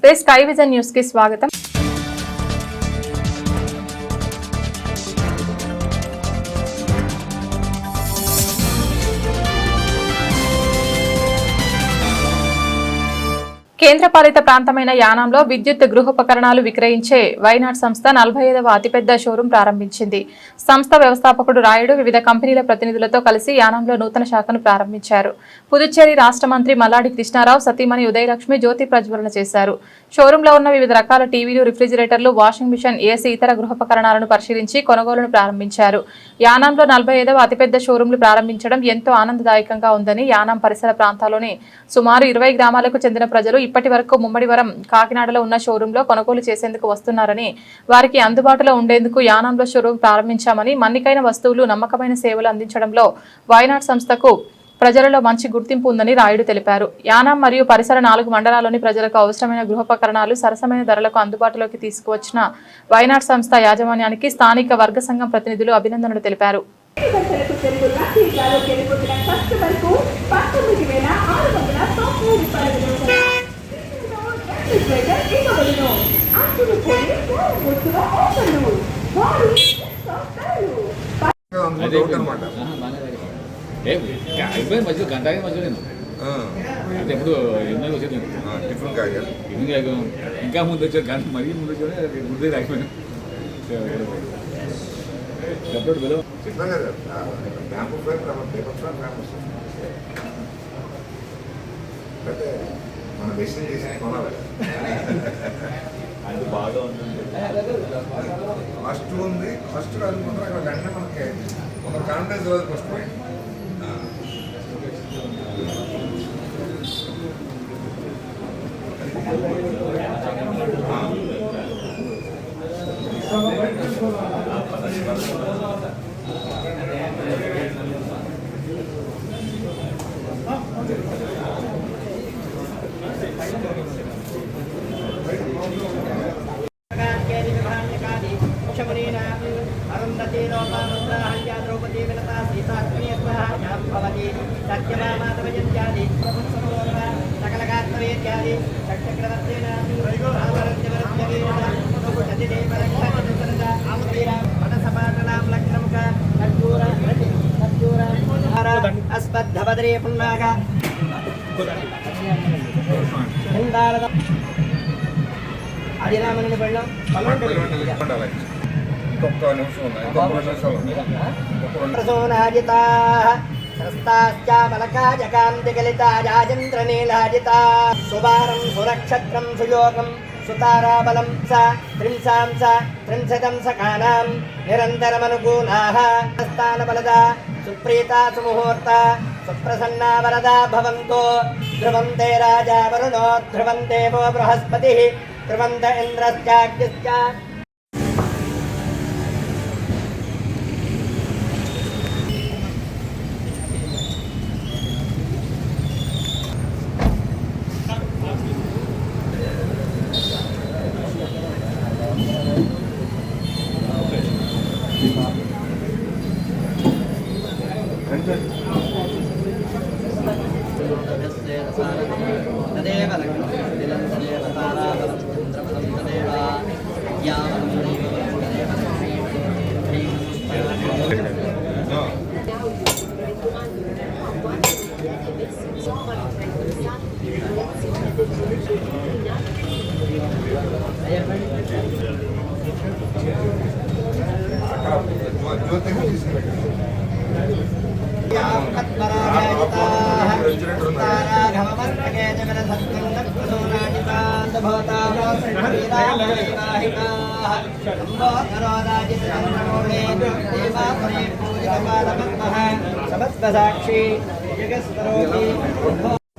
నమస్తే, sky vision news కి స్వాగతం. కేంద్రపాలిత ప్రాంతమైన యానాంలో విద్యుత్ గృహోపకరణాలు విక్రయించే వైనాడ్ సంస్థ 45వ అతిపెద్ద షోరూం ప్రారంభించింది. సంస్థ వ్యవస్థాపకుడు రాయుడు వివిధ కంపెనీల ప్రతినిధులతో కలిసి యానాంలో నూతన శాఖను ప్రారంభించారు. పుదుచ్చేరి రాష్ట్ర మంత్రి మల్లాడి కృష్ణారావు, సతీమణి ఉదయలక్ష్మి జ్యోతి ప్రజ్వలన చేశారు. షోరూంలో ఉన్న వివిధ రకాల టీవీలు, రిఫ్రిజిరేటర్లు, వాషింగ్ మిషన్, ఏసీ, ఇతర గృహోపకరణాలను పరిశీలించి కొనుగోలును ప్రారంభించారు. యానాంలో 45వ అతిపెద్ద షోరూంలు ప్రారంభించడం ఎంతో ఆనందదాయకంగా ఉందని యానాం పరిసర ప్రాంతాల్లోని సుమారు 20 గ్రామాలకు చెందిన ప్రజలు ఇప్పటి వరకు ముమ్మడివరం, కాకినాడలో ఉన్న షోరూంలో కొనుగోలు చేసేందుకు వస్తున్నారని, వారికి అందుబాటులో ఉండేందుకు యానాంలో షోరూం ప్రారంభించామని, మన్నికైన వస్తువులు, నమ్మకమైన సేవలు అందించడంలో వైనాడ్ సంస్థకు ప్రజలలో మంచి గుర్తింపు ఉందని రాయుడు తెలిపారు. యానాం మరియు పరిసర 4 మండలాల్లోని ప్రజలకు అవసరమైన గృహోపకరణాలు సరసమైన ధరలకు అందుబాటులోకి తీసుకువచ్చిన వైనాడ్ సంస్థ యాజమాన్యానికి స్థానిక వర్గ సంఘం ప్రతినిధులు అభినందనలు తెలిపారు. మధ్యలో గంట మధ్యలో అంటే ఎప్పుడు ఎన్నో వచ్చేది ఇంకా ముందు వచ్చారు, గంట మరీ ముందు వచ్చాడు, ముందే రాకపోయాను. మన డెసిషన్ చేసి కొనాలి. అది బాగా ఉంటుంది. ఫస్ట్ ఉంది, ఫస్ట్ అనుకుంటారు అక్కడ వెంటనే మనకి ఒక కాన్ఫిడెన్స్ రోజు ఫస్ట్ పోయింది. అస్పద్ధవదరే పున్నాగ అదిరామని వెళ్ళాం. సువారం సురక్షత్రం సుయోగం సుతారాబలం స త్రింశాం స త్రింశతం సకానాం నిరంతరమనుకూలాః స్థానబలద సుప్రీతా సుముహూర్త సుప్రసన్నా వరదా భవంతు. ధ్రువం తే రాజా వరుణో ధ్రువం దేవో బృహస్పతిః ధ్రువం త ఇంద్రశ్చాగ్నిశ్చ.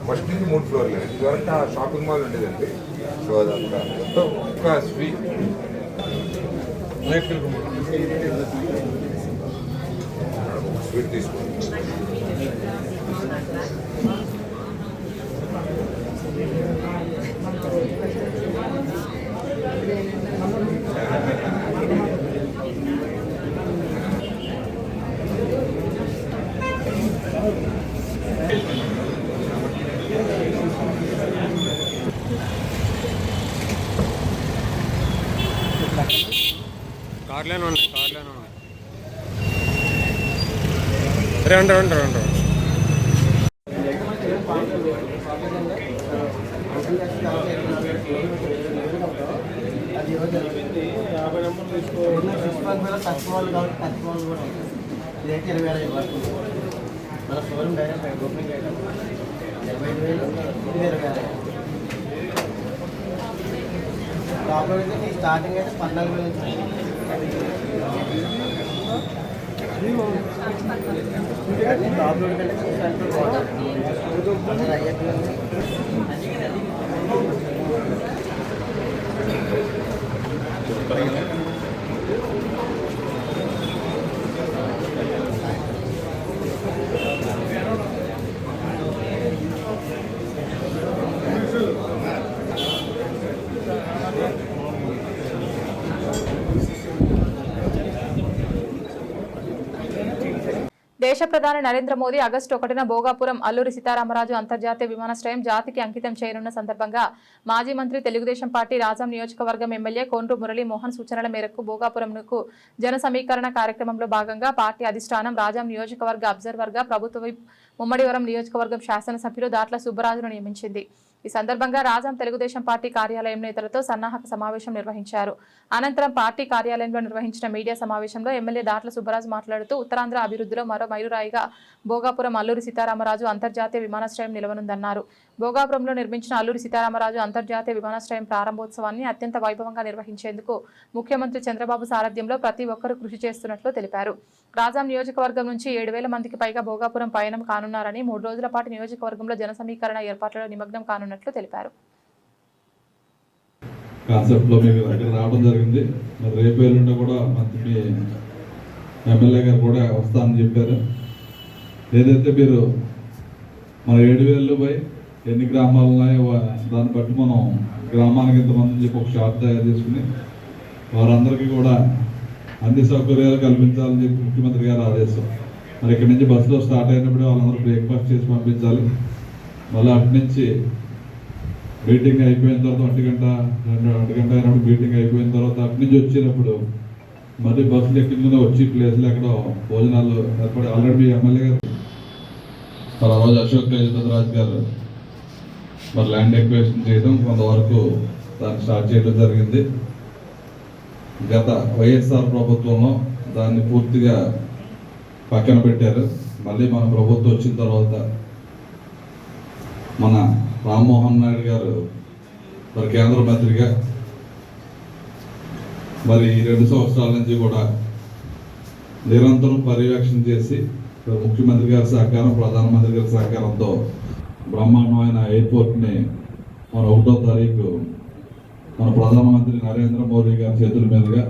ఫస్ట్ నుంచి 3 ఫ్లోర్లు, ఇదివరకు ఆ షాపింగ్ మాల్ ఉండేదండి. సో అదంతా మొత్తం ఒక్క స్వీట్ తీసుకోండి. కార్లోనే ఉన్నాయి రండి అది ఈరోజు 50 నెంబర్లు తీసుకోవాలి. తక్కువ వాళ్ళు కాబట్టి తక్కువ వాళ్ళు కూడా ఇదైతే 20,000 ఇవ్వాలి. మన షోరూమ్ డైరెక్ట్ ఓపెనింగ్ అయితే 25,000 ఇది 20,000. టాప్లో అయితే మీ స్టార్టింగ్ అయితే 14,000 నుంచి టాప్లో దేశ ప్రధాని నరేంద్ర మోదీ ఆగస్టు 1న భోగాపురం అల్లూరి సీతారామరాజు అంతర్జాతీయ విమానాశ్రయం జాతికి అంకితం చేయనున్న సందర్భంగా మాజీ మంత్రి తెలుగుదేశం పార్టీ రాజాం నియోజకవర్గం ఎమ్మెల్యే కోండ్రు మురళీ మోహన్ సూచనల మేరకు భోగాపురంకు జన సమీకరణ కార్యక్రమంలో భాగంగా పార్టీ అధిష్టానం రాజాం నియోజకవర్గ అబ్జర్వర్గా ప్రభుత్వ విప్ ముమ్మడివరం నియోజకవర్గం శాసనసభ్యులు దాట్ల సుబ్బరాజును నియమించింది. ఈ సందర్భంగా రాజాం తెలుగుదేశం పార్టీ కార్యాలయం నేతలతో సన్నాహక సమావేశం నిర్వహించారు. అనంతరం పార్టీ కార్యాలయంలో నిర్వహించిన మీడియా సమావేశంలో ఎమ్మెల్యే దాట్ల సుబ్బరాజు మాట్లాడుతూ ఉత్తరాంధ్ర అభివృద్ధిలో మరో మైలురాయిగా భోగాపురం అల్లూరి సీతారామరాజు అంతర్జాతీయ విమానాశ్రయం నిలవనుందన్నారు. భోగాపురంలో నిర్మించిన అల్లూరి సీతారామరాజు అంతర్జాతీయ విమానాశ్రయం ప్రారంభోత్సవాన్ని అత్యంత వైభవంగా నిర్వహించేందుకు ముఖ్యమంత్రి చంద్రబాబు సారథ్యంలో ప్రతి ఒక్కరూ కృషి చేస్తున్నట్లు తెలిపారు. రాజాం నియోజకవర్గం నుంచి 7,000 మందికి పైగా భోగాపురం పయనం కానున్నారని 3 రోజుల పాటు నియోజకవర్గంలో జన సమీకరణ ఏర్పాట్లలో నిమగ్నం కానున్నట్లు తెలిపారు. కాన్సెప్ట్ లో మీకు దగ్గర రావడం జరిగింది. మరి రేపు ఎల్లుండి కూడా మంత్రి ఎమ్మెల్యే గారు కూడా వస్తానని చెప్పారు. ఏదైతే మీరు మన 7,000 పై ఎన్ని గ్రామాలు ఉన్నాయో దాన్ని బట్టి మనం గ్రామానికి ఇంతమంది చెప్పి ఒక షాప్ తయారు చేసుకుని వారందరికీ కూడా అన్ని సౌకర్యాలు కల్పించాలని చెప్పి ముఖ్యమంత్రి గారు ఆదేశం. మరి ఇక్కడి నుంచి బస్సులో స్టార్ట్ అయినప్పుడు వాళ్ళందరూ బ్రేక్ఫాస్ట్ చేసి పంపించాలి. మళ్ళీ అటు నుంచి మీటింగ్ అయిపోయిన తర్వాత 1 గంట 2 గంట అయినప్పుడు మీటింగ్ అయిపోయిన తర్వాత అటు నుంచి వచ్చినప్పుడు మరి బస్సులు ఎక్కించుకుని వచ్చి ప్లేస్లో ఎక్కడ భోజనాలు ఏర్పడి ఆల్రెడీ మీ ఎమ్మెల్యే గారు మరి ఆ రోజు అశోక్ రాజ్ గారు మరి ల్యాండ్ ఎక్వేషన్ చేయడం కొంతవరకు దాన్ని స్టార్ట్ చేయడం జరిగింది. గత వైఎస్ఆర్ ప్రభుత్వంలో దాన్ని పూర్తిగా పక్కన పెట్టారు. మళ్ళీ మన ప్రభుత్వం వచ్చిన తర్వాత మన రామ్మోహన్ నాయుడు గారు మరి కేంద్ర మంత్రిగా మరి ఈ 2 సంవత్సరాల నుంచి కూడా నిరంతరం పర్యవేక్షణ చేసి ముఖ్యమంత్రి గారి సహకారం ప్రధానమంత్రి గారి సహకారంతో బ్రహ్మాండమైన ఎయిర్పోర్ట్ని మన 1వ తారీఖు మన ప్రధానమంత్రి నరేంద్ర మోదీ గారి చేతుల మీదుగా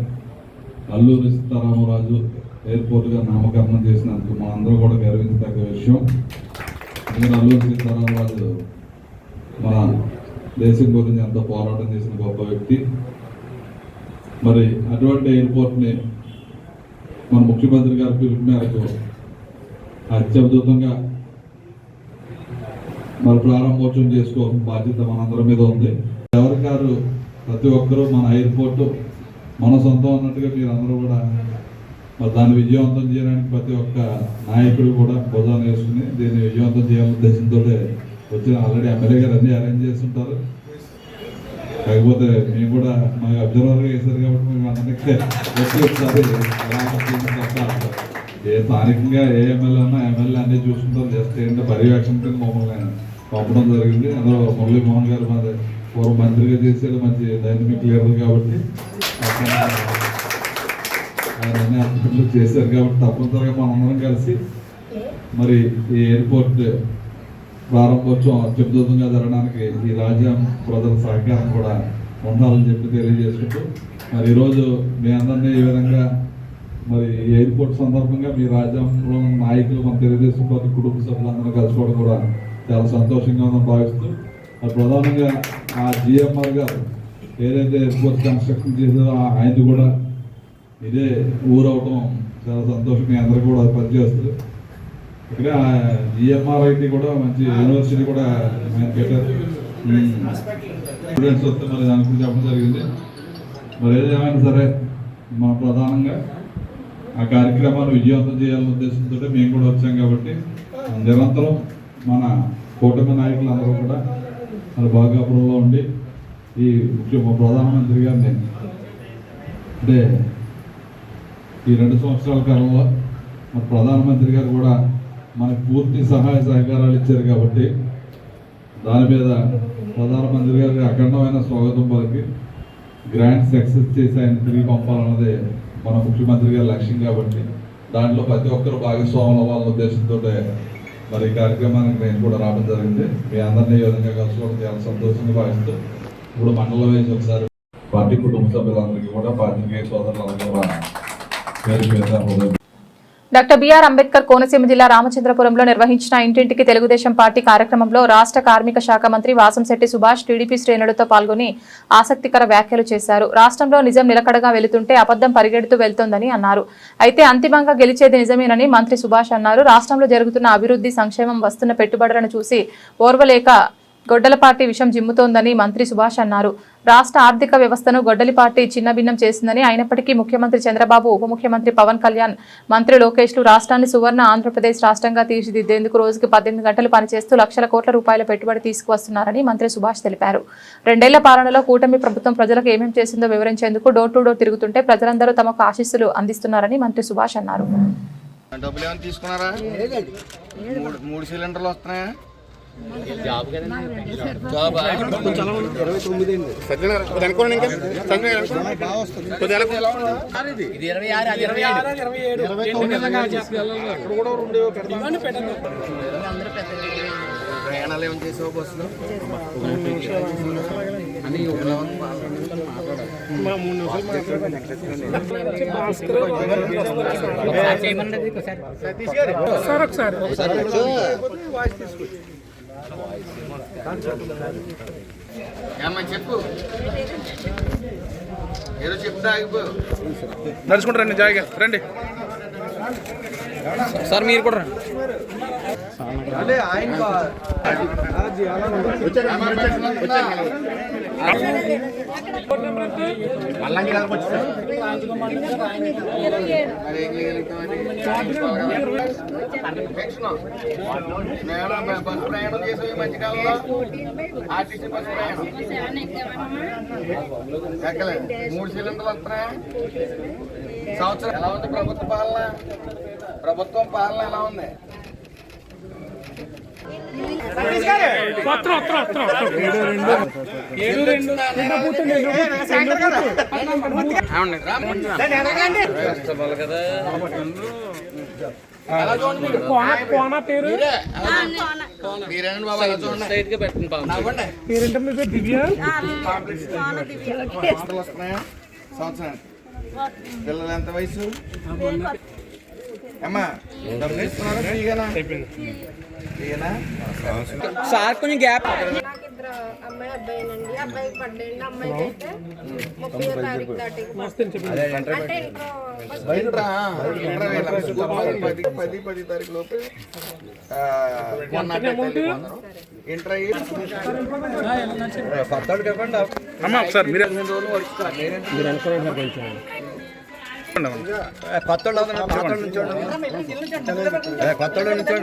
అల్లూరి సీతారామరాజు ఎయిర్పోర్ట్గా నామకరణం చేసినందుకు మనందరూ కూడా గర్వించదగ్గ విషయం. నేను అల్లూరి సీతారామరాజు మన దేశం గురించి ఎంతో పోరాటం చేసిన గొప్ప వ్యక్తి. మరి అటువంటి ఎయిర్పోర్ట్ని మన ముఖ్యమంత్రి గారి పిలుపు మేరకు అత్యద్భుతంగా మరి ప్రారంభోత్సవం చేసుకోవాల్సిన బాధ్యత మనందరి మీద ఉంది. ఎవరికారు ప్రతి ఒక్కరూ మన ఎయిర్పోర్టు మన సొంతం అన్నట్టుగా మీరందరూ కూడా మరి దాన్ని విజయవంతం చేయడానికి ప్రతి ఒక్క నాయకుడు కూడా భుజాన్ని వేసుకుని దీన్ని విజయవంతం చేయాలనే ఉద్దేశంతో వచ్చిన ఆల్రెడీ ఎమ్మెల్యే గారు అన్నీ అరేంజ్ చేస్తుంటారు. కాకపోతే మేము కూడా మాకు అబ్జర్వర్గా వేశారు కాబట్టి మేము అందరికీ ఒకసారి ఏ స్థానికంగా ఏ ఎమ్మెల్యే ఉన్నా ఎమ్మెల్యే అన్నీ చూసుకుంటారు. జస్ట్ ఏంటంటే పర్యవేక్షణ కింద మమ్మల్ని పంపడం జరిగింది. అందులో మురళీ మోహన్ గారు మాది పూర్వ మంత్రిగా చేసేది మంచి డైనమిక్ లీడర్ కాబట్టి ఆయన అన్ని అర్థంలో చేశారు కాబట్టి తప్పనిసరిగా మనందరం కలిసి మరి ఈ ఎయిర్పోర్ట్ ప్రారంభోత్సవం అత్యద్భుతంగా జరగడానికి ఈ రాజ్యం ప్రజల సహకారం కూడా ఉండాలని చెప్పి తెలియజేసుకుంటూ మరి ఈరోజు మీ అందరినీ ఈ విధంగా మరి ఎయిర్పోర్ట్ సందర్భంగా మీ రాజ్యంలో నాయకులు మన తెలుగుదేశం పార్టీ కుటుంబ సభ్యులందరూ కలుసుకోవడం కూడా చాలా సంతోషంగా ఉందని భావిస్తూ మరి ప్రధానంగా ఆ జిఎంఆర్ గారు ఏదైతే ఎయిర్పోర్ట్ కన్స్ట్రక్షన్ చేసారో ఆయన కూడా ఇదే ఊరవటం చాలా సంతోషం. మీ అందరూ కూడా పనిచేస్తారు. ఇక్కడ జిఎంఆర్ఐటి కూడా మంచి యూనివర్సిటీ కూడా పెట్టారు. స్టూడెంట్స్ వస్తే మరి దాని గురించి చెప్పడం జరిగింది. మరి ఏదేమైనా సరే మా ప్రధానంగా ఆ కార్యక్రమాన్ని విజయవంతం చేయాలనే ఉద్దేశంతో మేము కూడా వచ్చాం కాబట్టి నిరంతరం మన కూటమి నాయకులందరూ కూడా మన భాగాపురంలో ఉండి ఈ మా ప్రధానమంత్రి గారిని అంటే ఈ 2 సంవత్సరాల కాలంలో మన ప్రధానమంత్రి గారు కూడా మనకు పూర్తి సహాయ సహకారాలు ఇచ్చారు కాబట్టి దాని మీద ప్రధానమంత్రి గారికి అఖండమైన స్వాగతం పలికి గ్రాండ్ సక్సెస్ చేసి ఆయన తిరిగి పంపాలన్నదే మన ముఖ్యమంత్రి గారి లక్ష్యం కాబట్టి దాంట్లో ప్రతి ఒక్కరు భాగస్వాములు అవ్వాలన్న ఉద్దేశంతో మరి ఈ కార్యక్రమానికి నేను కూడా రావడం జరిగింది. మీ అందరినీ ఈ విధంగా కలుసుకోవడం చాలా సంతోషంగా భావిస్తూ ఇప్పుడు మండలం వేసి ఒకసారి పార్టీ కుటుంబ సభ్యులందరికీ కూడా పార్టీ సోదరులందరూ కూడా పేరు డాక్టర్ బిఆర్ అంబేద్కర్ కోనసీమ జిల్లా రామచంద్రపురంలో నిర్వహించిన ఇంటింటికి తెలుగుదేశం పార్టీ కార్యక్రమంలో రాష్ట్ర కార్మిక శాఖ మంత్రి వాసంశెట్టి సుభాష్ టీడీపీ శ్రేణులతో పాల్గొని ఆసక్తికర వ్యాఖ్యలు చేశారు. రాష్ట్రంలో నిజం నిలకడగా వెళుతుంటే అబద్ధం పరిగెడుతూ వెళ్తోందని అన్నారు. అయితే అంతిమంగా గెలిచేది నిజమేనని మంత్రి సుభాష్ అన్నారు. రాష్ట్రంలో జరుగుతున్న అభివృద్ధి సంక్షేమం వస్తున్న పెట్టుబడులను చూసి ఓర్వలేక గొడ్డలపార్టీ విషం జిమ్ముతోందని మంత్రి సుభాష్ అన్నారు. రాష్ట్ర ఆర్థిక వ్యవస్థను గొడ్డలిపార్టీ చిన్నభిన్నం చేసిందని, అయినప్పటికీ ముఖ్యమంత్రి చంద్రబాబు, ఉప ముఖ్యమంత్రి పవన్ కళ్యాణ్, మంత్రి లోకేష్లు రాష్ట్రాన్ని సువర్ణ ఆంధ్రప్రదేశ్ రాష్ట్రంగా తీర్చిదిద్దేందుకు రోజుకి 18 గంటలు పనిచేస్తూ లక్షల కోట్ల రూపాయల పెట్టుబడి తీసుకువస్తున్నారని మంత్రి సుభాష్ తెలిపారు. 2 ఏళ్ల పాలనలో కూటమి ప్రభుత్వం ప్రజలకు ఏమేం చేసిందో వివరించేందుకు డోర్ టు డోర్ తిరుగుతుంటే ప్రజలందరూ తమకు ఆశీస్సులు అందిస్తున్నారని మంత్రి సుభాష్ అన్నారు. డబ్బులు ఏమైనా తీసుకున్నారా? 3 సిలిండర్లు వస్తున్నాయా? జాబ్ జాబ్ 29 అనుకోండి. ఇంకా ఇది 26 ప్రయాణాలు ఏమైనా చేసావు బస్సులో? ఏమ్మా చెప్పు, ఏదో చెప్తా ఆగిపో. నడుచుకుంటూ రండి, జాయిగా రండి సార్, మీరు కూడా రండి. బస్సు ప్రయాణం చేసే ఈ మధ్యకాలంలో ఆర్టీసీ బస్సు ప్రయాణం ఎక్కలేదు. 3 సిలిండర్లు వస్తున్నాయా? సంవత్సరం ఎలా ఉంది ప్రభుత్వ పాలన? ప్రభుత్వం పాలన ఎలా ఉంది? మీరేనండి బాబా, వస్తున్నాయా సంవత్సరానికి? పిల్లలు ఎంత వయసు? అమ్మా డబ్బులు ఇస్తున్నారా? ఫ్రీగానా? సార్ కొంచెం గ్యాప్. అమ్మాయి అబ్బాయినండి. అబ్బాయికి పడ్డాయండి, అమ్మాయికి అయితే 30వ తారీఖు దాటి అంటే 10 తారీఖు లోపు అమ్మా ఒకసారి మీరు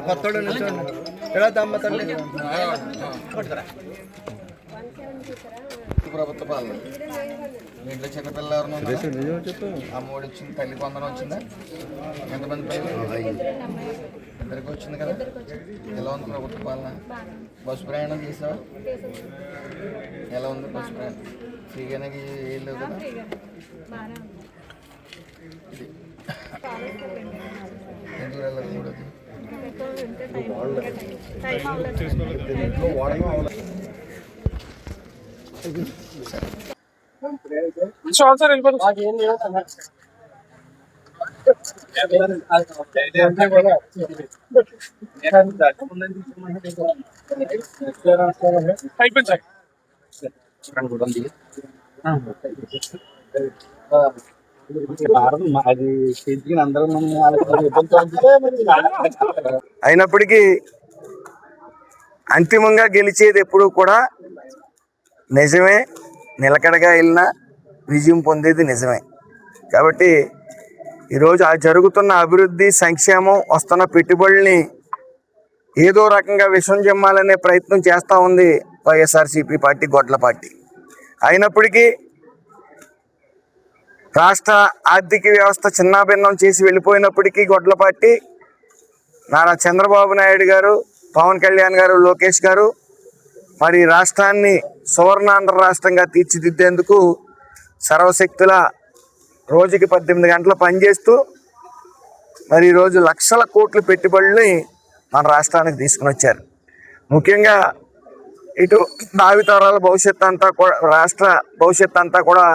కొత్తోడు నుంచోండి ఎలా దమ్మ తల్లి. ప్రభుత్వ పాలన ఇంట్లో చిన్నపిల్లలు ఎవరు? అమ్మఒడి వచ్చింది, తల్లి కొందరం వచ్చిందా? ఎంతమంది పిల్లలు? ఇద్దరికి వచ్చింది కదా. ఎలా ఉంది ప్రభుత్వ పాలన? బస్సు ప్రయాణం చేసావా? ఎలా ఉంది బస్సు ప్రయాణం? ఫ్రీగానే వెళ్ళలేవు కదా. ఎందుకు వెళ్ళకూడదు? అయినప్పటికీ అంతిమంగా గెలిచేది ఎప్పుడు కూడా నిజమే. నిలకడగా వెళ్ళినా విజయం పొందేది నిజమే. కాబట్టి ఈరోజు ఆ జరుగుతున్న అభివృద్ధి, సంక్షేమం, వస్తున్న పెట్టుబడుల్ని ఏదో రకంగా విషం జమ్మాలనే ప్రయత్నం చేస్తూ ఉంది వైఎస్ఆర్సీపీ పార్టీ, గొడ్ల పార్టీ. అయినప్పటికీ రాష్ట్ర ఆర్థిక వ్యవస్థ చిన్నాభిన్నం చేసి వెళ్ళిపోయినప్పటికీ గొడ్ల పార్టీ, నారా చంద్రబాబు నాయుడు గారు, పవన్ కళ్యాణ్ గారు, లోకేష్ గారు మరి రాష్ట్రాన్ని సువర్ణాంధ్ర రాష్ట్రంగా తీర్చిదిద్దేందుకు సర్వశక్తుల రోజుకి 18 గంటలు పనిచేస్తూ మరి ఈరోజు లక్షల కోట్ల పెట్టుబడుల్ని మన రాష్ట్రానికి తీసుకుని వచ్చారు. ముఖ్యంగా ఇటు భావితరాల భవిష్యత్తు అంతా కూడా, రాష్ట్ర భవిష్యత్తు అంతా కూడా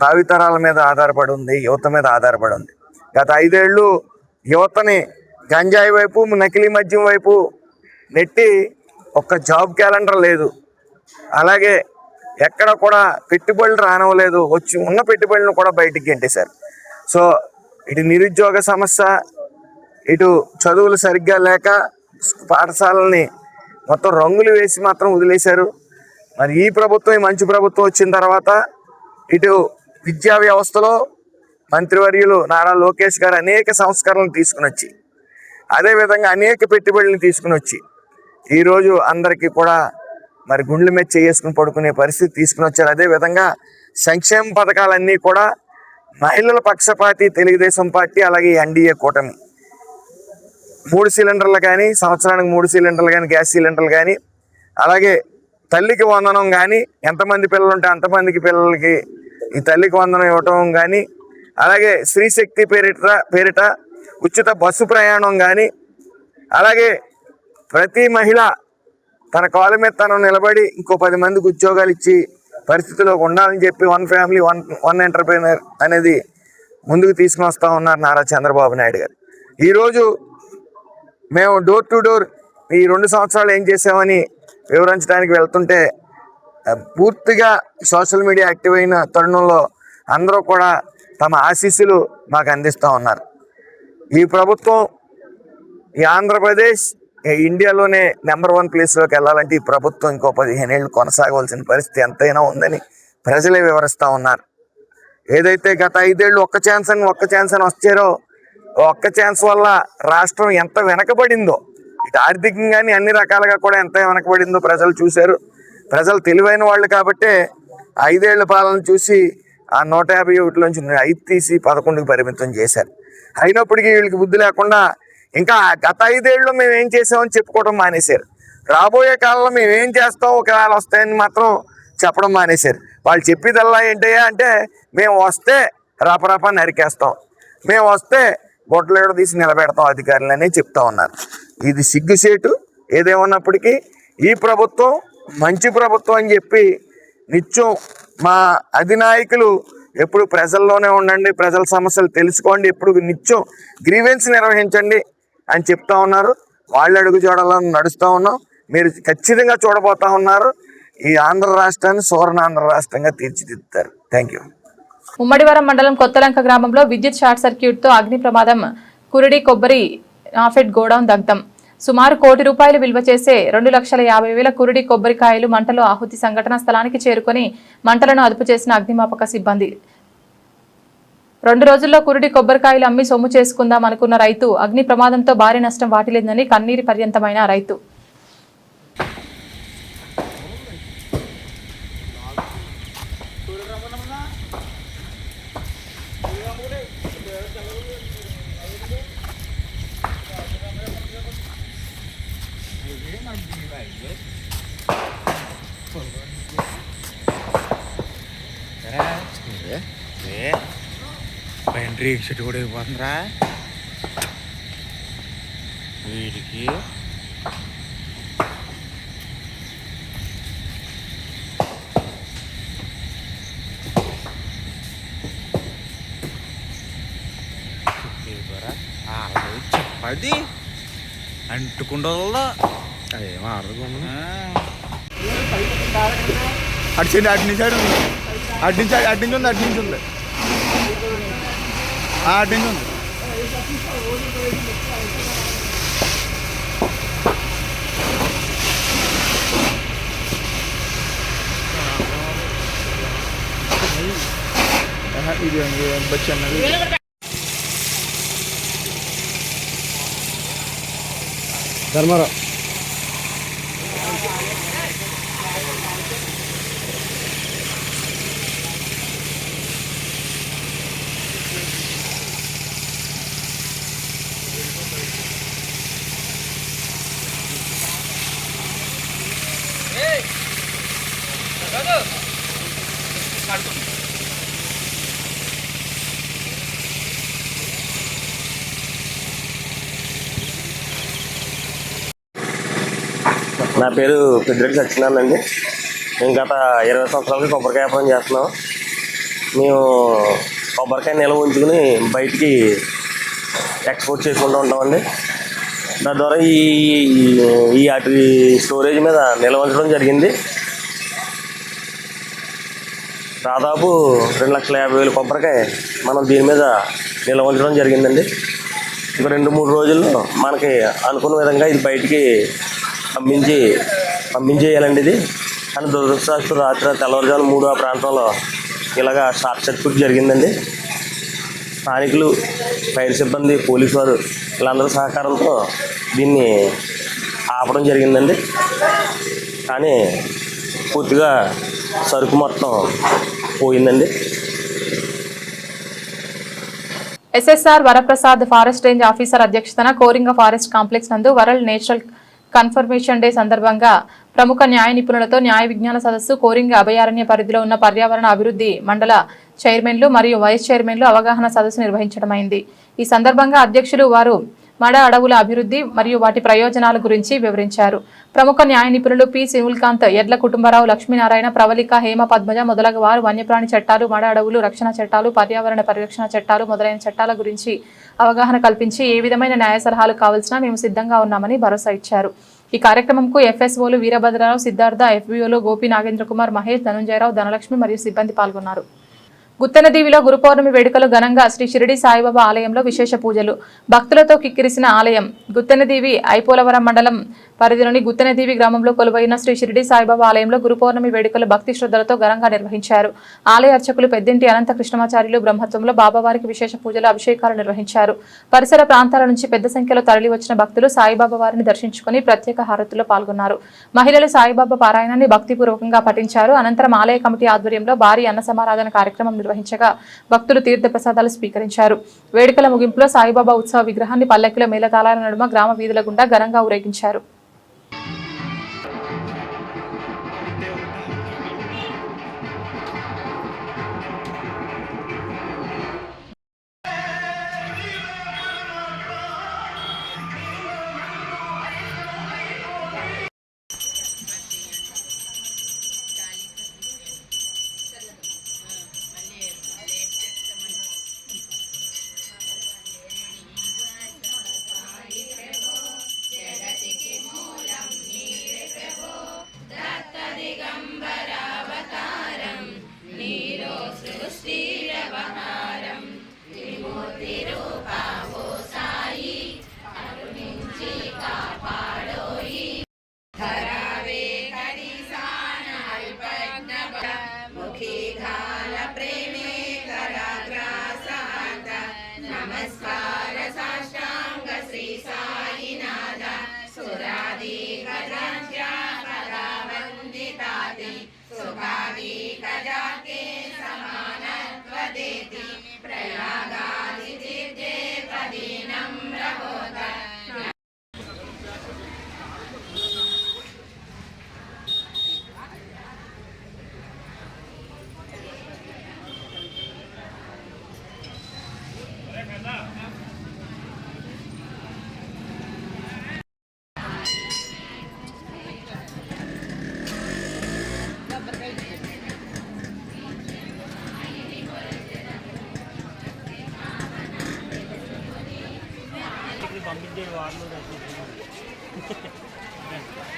భావితరాల మీద ఆధారపడి ఉంది, యువత మీద ఆధారపడి ఉంది. గత 5 ఏళ్ళు యువతని గంజాయి వైపు, నకిలీ మద్యం వైపు నెట్టి ఒక్క జాబ్ క్యాలెండర్ లేదు, అలాగే ఎక్కడ కూడా పెట్టుబడులు రానివ్వలేదు, వచ్చి ఉన్న పెట్టుబడులను కూడా బయటికి గెంటేశారు. సో ఇటు నిరుద్యోగ సమస్య, ఇటు చదువులు సరిగ్గా లేక పాఠశాలని మొత్తం రంగులు వేసి మాత్రం వదిలేశారు. మరి ఈ ప్రభుత్వం, ఈ మంచి ప్రభుత్వం వచ్చిన తర్వాత ఇటు విద్యా వ్యవస్థలో మంత్రివర్యులు నారా లోకేష్ గారు అనేక సంస్కరణలు తీసుకుని వచ్చి, అదేవిధంగా అనేక పెట్టుబడులను తీసుకుని వచ్చి ఈరోజు అందరికీ కూడా మరి గుండెల మీద చేసుకుని పడుకునే పరిస్థితి తీసుకుని వచ్చారు. అదేవిధంగా సంక్షేమ పథకాలన్నీ కూడా మహిళల పక్షపాతి తెలుగుదేశం పార్టీ, అలాగే ఎన్డీఏ కూటమి 3 సిలిండర్లు కానీ, సంవత్సరానికి 3 సిలిండర్లు కానీ, గ్యాస్ సిలిండర్లు కానీ, అలాగే తల్లికి వందనం కానీ, ఎంతమంది పిల్లలు ఉంటే అంతమందికి పిల్లలకి ఈ తల్లికి వందనం ఇవ్వటం కానీ, అలాగే స్త్రీశక్తి పేరిట ఉచిత బస్సు ప్రయాణం కానీ, అలాగే ప్రతి మహిళ తన కాళ్ళ మీద తను నిలబడి ఇంకో 10 మందికి ఉద్యోగాలు ఇచ్చి పరిస్థితిలో ఉండాలని చెప్పి వన్ ఫ్యామిలీ వన్ ఎంటర్ప్రైనర్ అనేది ముందుకు తీసుకుని వస్తూ ఉన్నారు నారా చంద్రబాబు నాయుడు గారు. ఈరోజు మేము డోర్ టు డోర్ ఈ 2 సంవత్సరాలు ఏం చేసామని వివరించడానికి వెళ్తుంటే పూర్తిగా సోషల్ మీడియా యాక్టివ్ అయిన తరుణంలో అందరూ కూడా తమ ఆశీస్సులు మాకు అందిస్తూ ఉన్నారు. ఈ ప్రభుత్వం, ఈ ఆంధ్రప్రదేశ్ ఇండియాలోనే నెంబర్ 1 ప్లేస్లోకి వెళ్ళాలంటే ఈ ప్రభుత్వం ఇంకో 15 ఏళ్ళు కొనసాగవలసిన పరిస్థితి ఎంతైనా ఉందని ప్రజలే వివరిస్తూ ఉన్నారు. ఏదైతే గత 5 ఏళ్ళు ఒక్క ఛాన్స్ అని వచ్చారో, ఒక్క ఛాన్స్ వల్ల రాష్ట్రం ఎంత వెనకబడిందో, ఇటు ఆర్థికంగాని అన్ని రకాలుగా కూడా ఎంత వెనకబడిందో ప్రజలు చూశారు. ప్రజలు తెలివైన వాళ్ళు కాబట్టే 5 ఏళ్ల పాలన చూసి ఆ 151లోంచి 5 తీసి 11కి పరిమితం చేశారు. అయినప్పటికీ వీళ్ళకి బుద్ధి లేకుండా ఇంకా గత 5 ఏళ్ళు మేము ఏం చేసామని చెప్పుకోవడం మానేశారు. రాబోయే కాలంలో మేము ఏం చేస్తాం ఒకవేళ వస్తాయని మాత్రం చెప్పడం మానేశారు. వాళ్ళు చెప్పేదల్లా ఏంటయ్యా అంటే, మేము వస్తే రాపరాపా నరికేస్తాం, మేము వస్తే గొడ్లేడు తీసి నిలబెడతాం అధికారులనే చెప్తా ఉన్నారు. ఇది సిగ్గుసేటు. ఏదేమన్నప్పటికీ ఈ ప్రభుత్వం మంచి ప్రభుత్వం అని చెప్పి నిత్యం మా అధినాయకులు ఎప్పుడు ప్రజల్లోనే ఉండండి, ప్రజల సమస్యలు తెలుసుకోండి, ఎప్పుడు నిత్యం గ్రీవెన్స్ నిర్వహించండి అని చెప్తా ఉన్నారు. వాళ్ళ అడుగు జోడలను నడుస్తూ ఉన్నాం. మీరు ఖచ్చితంగా చూడబోతా ఉన్నారు. ఈ ఆంధ్ర రాష్ట్రాన్ని సువర్ణాంధ్ర రాష్ట్రంగా తీర్చిదిద్దుతారు. Thank you. ఉమ్మడివరం మండలం కొత్తలంక గ్రామంలో విద్యుత్ షార్ట్ సర్క్యూట్తో అగ్ని ప్రమాదం. కురిడి కొబ్బరి నాఫెడ్ గోడౌన్ దగ్ధం. సుమారు ₹1 కోటి విలువ చేసే 2,50,000 కురిడి కొబ్బరికాయలు మంటలో ఆహుతి. సంఘటనా స్థలానికి చేరుకొని మంటలను అదుపు చేసిన అగ్నిమాపక సిబ్బంది. 2 రోజుల్లో కురిడి కొబ్బరికాయలు అమ్మి సొమ్ము చేసుకుందాం అనుకున్న రైతు అగ్ని ప్రమాదంతో భారీ నష్టం వాటిల్లిందని కన్నీరు పర్యంతమైన రైతు. రేక్ చెట్టు కూడా అయిపోతుందిరా వీడికి. చెప్పది అంటుకుండదా అదేమో అర్థం. అటు అటు నుంచి ఉంది, అటు నుంచి ఉంది. అడ్డించి ఉంది. ఇది బచ్చి అన్నది ధర్మారావు. నా పేరు పెద్దిరెడ్డి సత్యనారాయణ అండి. మేము గత 20 సంవత్సరాలకి కొబ్బరికాయ వ్యాపారం చేస్తున్నాం. మేము కొబ్బరికాయ నిల్వ ఉంచుకుని బయటికి ఎక్స్పోర్ట్ చేసుకుంటూ ఉంటామండి. దాని ద్వారా ఈ అటు స్టోరేజ్ మీద నిల్వ ఉంచడం జరిగింది. దాదాపు 2,50,000 కొబ్బరికాయ మనం దీని మీద నిల్వ ఉంచడం జరిగిందండి. ఇక 2-3 రోజుల్లో మనకి అనుకున్న విధంగా ఇది బయటికి పంపించేయాలండి. ఇది కానీ దురదృష్టవశాత్తు రాత్రి తెల్లవారుజాము 3 ఆ ప్రాంతంలో ఇలాగా షార్ట్ సర్క్యూట్ జరిగిందండి. స్థానికులు, ఫైర్ సిబ్బంది, పోలీసు వారు వీళ్ళందరూ సహకారంతో దీన్ని ఆపడం జరిగిందండి. కానీ పూర్తిగా సరుకు మొత్తం పోయిందండి. SSR Varaprasad forest range officer అధ్యక్షతన కోరింగ ఫారెస్ట్ కాంప్లెక్స్ నందు వరల్డ్ నేచురల్ కన్ఫర్మేషన్ డే సందర్భంగా ప్రముఖ న్యాయ నిపుణులతో న్యాయ విజ్ఞాన సదస్సు కోరింగ అభయారణ్య పరిధిలో ఉన్న పర్యావరణ అభివృద్ధి మండల చైర్మన్లు మరియు వైస్ చైర్మన్లు అవగాహన సదస్సు నిర్వహించడమైంది. ఈ సందర్భంగా అధ్యక్షులు వారు మడ అడవుల అభివృద్ధి మరియు వాటి ప్రయోజనాల గురించి వివరించారు. ప్రముఖ న్యాయ నిపుణులు పి సిముల్కాంత్, ఎడ్ల కుటుంబరావు, లక్ష్మీనారాయణ, ప్రవళిక, హేమ పద్మజ మొదలగు వారు వన్యప్రాణి చట్టాలు, మడ అడవులు రక్షణ చట్టాలు, పర్యావరణ పరిరక్షణ చట్టాలు మొదలైన చట్టాల గురించి అవగాహన కల్పించి ఏ విధమైన న్యాయ సలహాలు కావాల్సినా మేము సిద్ధంగా ఉన్నామని భరోసా ఇచ్చారు. ఈ కార్యక్రమంకు ఎఫ్ఎస్ఓలు వీరభద్రరావు, సిద్ధార్థ, ఎఫ్బిఓలు గోపి, నాగేంద్ర కుమార్, మహేష్, ధనుంజయరావు, ధనలక్ష్మి మరియు సిబ్బంది పాల్గొన్నారు. గుత్తెనదీవిలో గురు పౌర్ణమి వేడుకలు ఘనంగా శ్రీ షిరిడి సాయిబాబా ఆలయంలో విశేష పూజలు, భక్తులతో కిక్కిరిసిన ఆలయం. గుత్తెనదీవి ఐపోలవరం మండలం పరిధిలోని గుత్తెనదీవి గ్రామంలో కొలువైన శ్రీ షిరిడి సాయిబాబా ఆలయంలో గురు పౌర్ణమి వేడుకలు భక్తి శ్రద్ధలతో ఘనంగా నిర్వహించారు. ఆలయ అర్చకులు పెద్దింటి అనంత కృష్ణమాచార్యులు బ్రహ్మత్వంలో బాబావారికి విశేష పూజలు, అభిషేకాలు నిర్వహించారు. పరిసర ప్రాంతాల నుంచి పెద్ద సంఖ్యలో తరలి వచ్చిన భక్తులు సాయిబాబా వారిని దర్శించుకుని ప్రత్యేక హారతుల్లో పాల్గొన్నారు. మహిళలు సాయిబాబా పారాయణాన్ని భక్తిపూర్వకంగా పఠించారు. అనంతరం ఆలయ కమిటీ ఆధ్వర్యంలో భారీ అన్న సమారాధన కార్యక్రమం నిర్వహించగా భక్తులు తీర్థ ప్రసాదాలు స్వీకరించారు. వేడుకల ముగింపులో సాయిబాబా ఉత్సవ విగ్రహాన్ని పల్లకిలో మేళతాళాల నడుమ గ్రామ వీధుల గుండా ఘనంగా ఊరేగించారు.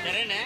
సరేనే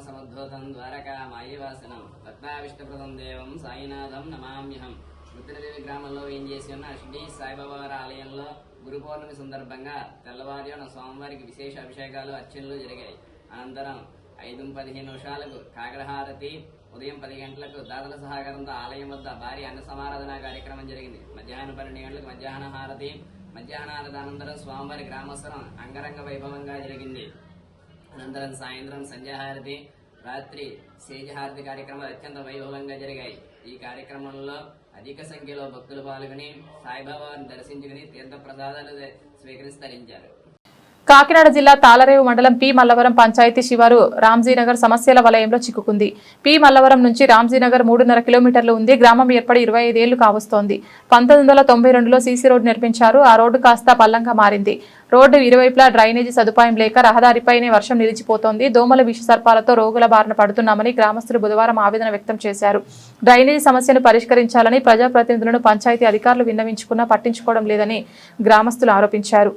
సముద్భూతం ద్వారకా మాయవాసనం భక్తావిష్టప్రదం దేవం సాయినాథం నమామ్యహం. ముత్తినదేవి గ్రామంలో ఏం చేసి ఉన్న షిర్డీ సాయిబాబా ఆలయంలో గురు పౌర్ణమి సందర్భంగా తెల్లవారున సోమవారికి విశేష అభిషేకాలు అర్చనలు జరిగాయి. అనంతరం 5:15 కాకరహారతి, ఉదయం 10 గంటలకు దాతల సహకారంతో ఆలయం వద్ద భారీ అన్న సమారాధన కార్యక్రమం జరిగింది. మధ్యాహ్నం 12 గంటలకు మధ్యాహ్న హారతి అనంతరం స్వామివారి గ్రామోత్సవం అంగరంగ వైభవంగా జరిగింది. అనంతరం సాయంత్రం సంధ్యాహారతి, రాత్రి సేజహారతి కార్యక్రమాలు అత్యంత వైభవంగా జరిగాయి. ఈ కార్యక్రమంలో అధిక సంఖ్యలో భక్తులు పాల్గొని సాయిబాబాను దర్శించుకుని తీర్థ ప్రసాదాలు స్వీకరించి తరించారు. కాకినాడ జిల్లా తాళరేవు మండలం పి మల్లవరం పంచాయతీ శివారు రామ్జీనగర్ సమస్యల వలయంలో చిక్కుకుంది. పి మల్లవరం నుంచి రామ్జీనగర్ 3.5 కిలోమీటర్లు ఉంది. గ్రామం ఏర్పడి 25 ఏళ్లు కావస్తోంది. 1992లో సీసీ రోడ్డు నిర్మించారు. ఆ రోడ్డు కాస్త పల్లంగా మారింది. రోడ్డు ఇరువైపులా డ్రైనేజీ సదుపాయం లేక రహదారిపైనే వర్షం నిలిచిపోతోంది. దోమల విష సర్పాలతో రోగుల బారిన పడుతున్నామని గ్రామస్తులు బుధవారం ఆవేదన వ్యక్తం చేశారు. డ్రైనేజీ సమస్యను పరిష్కరించాలని ప్రజాప్రతినిధులను పంచాయతీ అధికారులు విన్నవించుకున్నా పట్టించుకోవడం లేదని గ్రామస్తులు ఆరోపించారు.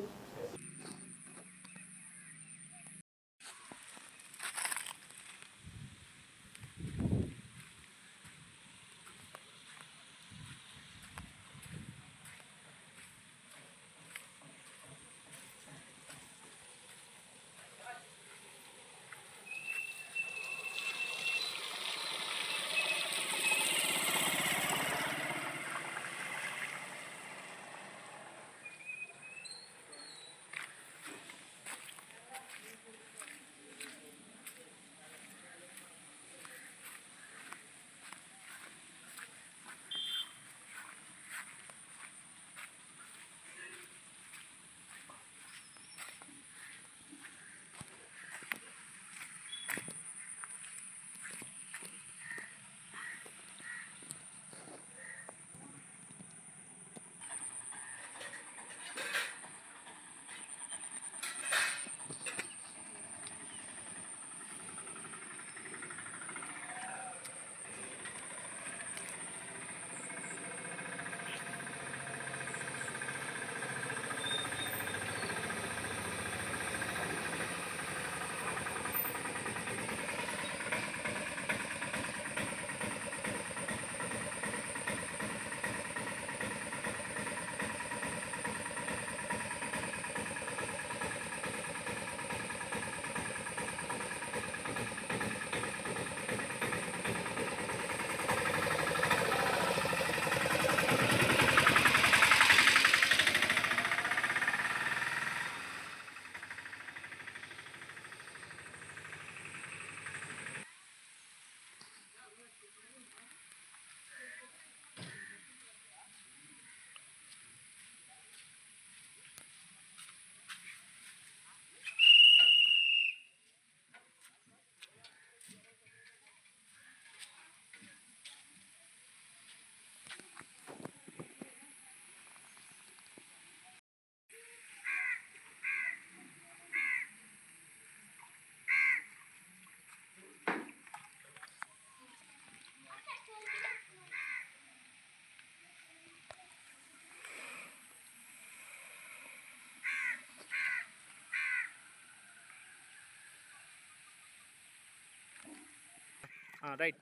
రైట్.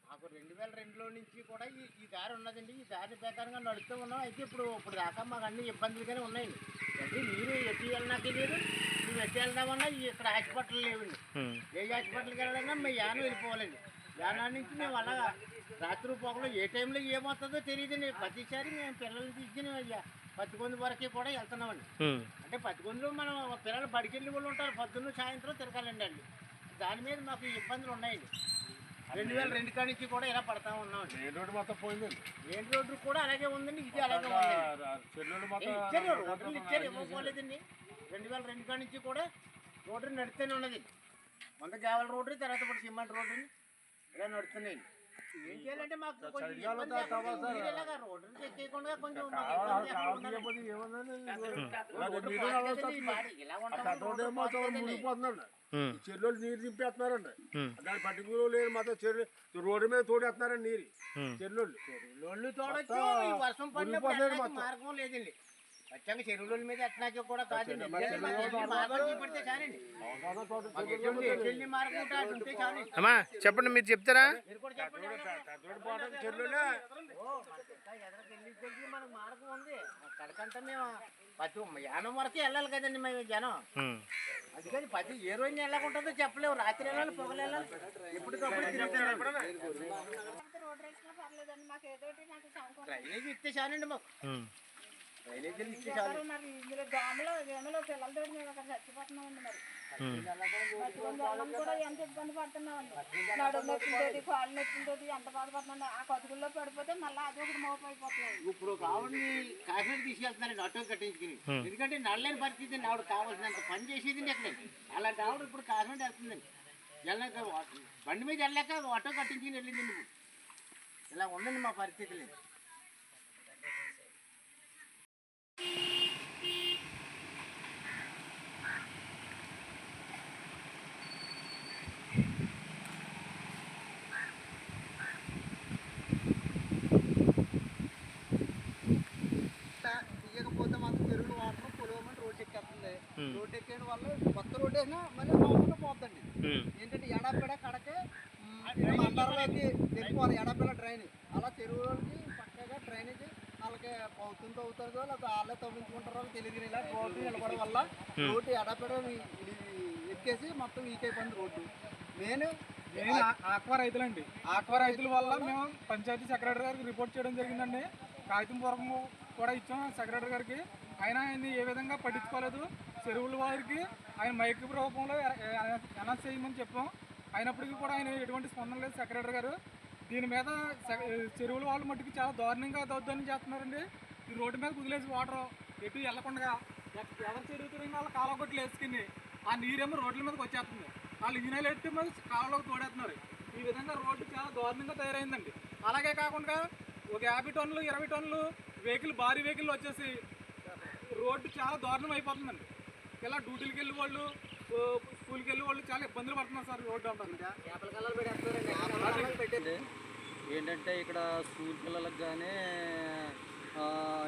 మాకు 2002లో నుంచి కూడా ఈ దారి ఉన్నదండి. ఈ దారి ప్రకారంగా నడుస్తూ ఉన్నాం. అయితే ఇప్పుడు దాకా మాకు అన్ని ఇబ్బందులుగానే ఉన్నాయండి. అంటే మీరు ఎట్టి వెళ్ళినాకే లేదు, మేము ఎట్టి వెళ్దామన్నా ఇక్కడ హాస్పిటల్ లేవండి. ఏ హాస్పిటల్కి వెళ్ళాలన్నా మేము యానం వెళ్ళిపోవాలండి. యానం నుంచి మేము అలాగా రాత్రి పొగలు ఏ టైంలో ఏమవుతుందో తెలియదండి. ప్రతిసారి మేము పిల్లల్ని తీసుకుని పత్తికొంది వరకు కూడా వెళ్తున్నామండి. అంటే పత్తికొందులో మనం పిల్లలు బడికెళ్ళి వాళ్ళు ఉంటారు, పొద్దున్న సాయంత్రం తిరగాలండి అండి. దాని మీద మాకు ఇబ్బందులు ఉన్నాయండి. 2002 కాడి నుంచి కూడా ఇలా పడతా ఉన్నాం. మెయిన్ రోడ్డు మొత్తం పోయిందండి. మెయిన్ రోడ్డు కూడా అలాగే ఉందండి, ఇది అలాగే ఉందండి. ఇచ్చారు, రోడ్లు ఇచ్చారు, ఇవ్వకపోలేదండి. 2002 కాడి నుంచి కూడా రోడ్డు నడుస్తూనే ఉన్నది. ముందు గ్రావెల్ రోడ్డు, తర్వాత ఇప్పుడు సిమెంట్ రోడ్డుని ఇలా నడుస్తున్నాయి. ఏం చేయాలంటే మాకు కొంచెం రోడ్డు తెచ్చేయకుండా కొంచెం చెరువులు నీరు దింపేస్తున్నారండి. దాని పర్టికులర్ లేదు మాత్రం రోడ్డు మీద తోడేస్తున్నారండి నీరు. చెరువులు తోడొచ్చు, వర్షం పడిన మార్గం లేదండి. వచ్చాక చెరువుల మీద ఎట్లాకే కూడా కాదండి. పడితే చాలండి, మార్గం ఉంటే చాలండి. అమ్మా చెప్పండి, మీరు చెప్తారా? మీరు కూడా చెప్పండి. మనకు మార్గం ఉంది. అక్కడికంతా మేము యానం వరకు వెళ్ళాలి కదండి మేము జనం. అందుకని ఏ రోజు వెళ్ళకుంటుందో చెప్పలేవు. రాత్రి వెళ్ళాలి, పొగలు వెళ్ళాలి, ఎప్పటికప్పుడు డ్రైనేజ్ ఇస్తే చాలండి. మాకు డ్రైనేజీలు ఇస్తే చాలు. ఇందులో దోమలో పిల్లలతో మేము అక్కడ చచ్చిపోతున్నామండి. మరి కూడా ఎంత ఇబ్బంది పడుతున్నామండి. నడుము నొప్పింతోటి, కాళ్ళు నొప్పింతోటి ఎంత బాధపడుతున్నాం. ఆ కతుకుల్లో పడిపోతే మళ్ళీ అది ఒకటి మోపు అయిపోతున్నాం. ఇప్పుడు కావుని కాకినాడ తీసుకెళ్తున్నారండి ఆటో కట్టించుకుని. ఎందుకంటే నడలేని పరిస్థితి ఆవిడ కావాల్సినంత పని చేసేదండి అక్కడ. అలాంటి ఆవిడ ఇప్పుడు కాకినాడ వెళ్తుందండి. వెళ్ళాక బండి మీద వెళ్ళాక ఆటో కట్టించుకుని వెళ్ళిందండి. ఇలా ఉందండి మా పరిస్థితులు. తీయకపోతే మాత్రం చెరువులు వాటర్ పొలవమని రోడ్డు ఎక్కేస్తుంది. రోడ్డు ఎక్కేయడం వల్ల కొత్త రోడ్డు వేసినా మళ్ళీ మామూలుగా పోతుంది. ఏంటంటే ఎడపెడ కడకే మండలంలోకి వెళ్ళిపోవాలి. ఎడపెడ డ్రైనేజ్ అలా చెరువులకి పక్కగా డ్రైనేజ్ వాళ్ళకి అవుతుందో అవుతుందో లేకపోతే వాళ్ళే తవ్వించుకుంటారో తెలియదు. ఇలా రోడ్డు నిలబడడం వల్ల రోడ్డు ఎడపెడ ఎక్కేసి మొత్తం వీక్ అయిపోయింది రోడ్డు. నేను ఆక్వా రైతులండి. ఆక్వా రైతుల వల్ల మేము పంచాయతీ సెక్రటరీ గారికి రిపోర్ట్ చేయడం జరిగిందండి. కాగితం పూర్వకం కూడా ఇచ్చాం సెక్రటరీ గారికి. ఆయన ఆయన్ని ఏ విధంగా పట్టించుకోలేదు. చెరువుల వారికి ఆయన మైక్ రూపంలో అనౌన్స్ చేయమని చెప్పాం. అయినప్పటికీ కూడా ఆయన ఎటువంటి స్పందన లేదు సెక్రటరీ గారు. దీని మీద చెరువుల వాళ్ళు మట్టుకు చాలా దారుణంగా దౌర్జన్యం చేస్తున్నారండి. ఈ రోడ్డు మీద కుదిలేసి వాటర్ ఎటు వెళ్లకుండా ఎవరు చెరువుతున్న వాళ్ళు కాలువ కొట్లు వేసుకుని ఆ నీరేమో రోడ్ల మీదకి వచ్చేస్తుంది. వాళ్ళు ఇంజనీర్లు ఎట్టి మీద కాలువలోకి తోడేస్తున్నారు. ఈ విధంగా రోడ్డు చాలా దారుణంగా తయారైందండి. అలాగే కాకుండా ఒక 50 టన్నులు 20 టన్నులు వెహికల్, భారీ వెహికల్ వచ్చేసి రోడ్డు చాలా దారుణం అయిపోతుందండి. ఇలా డ్యూటీలకు వెళ్ళి వాళ్ళు, స్కూల్కి వెళ్ళి వాళ్ళు చాలా ఇబ్బందులు పడుతున్నారు సార్. రోడ్డు అంతా పెట్టింది ఏంటంటే ఇక్కడ స్కూల్ పిల్లలకు కానీ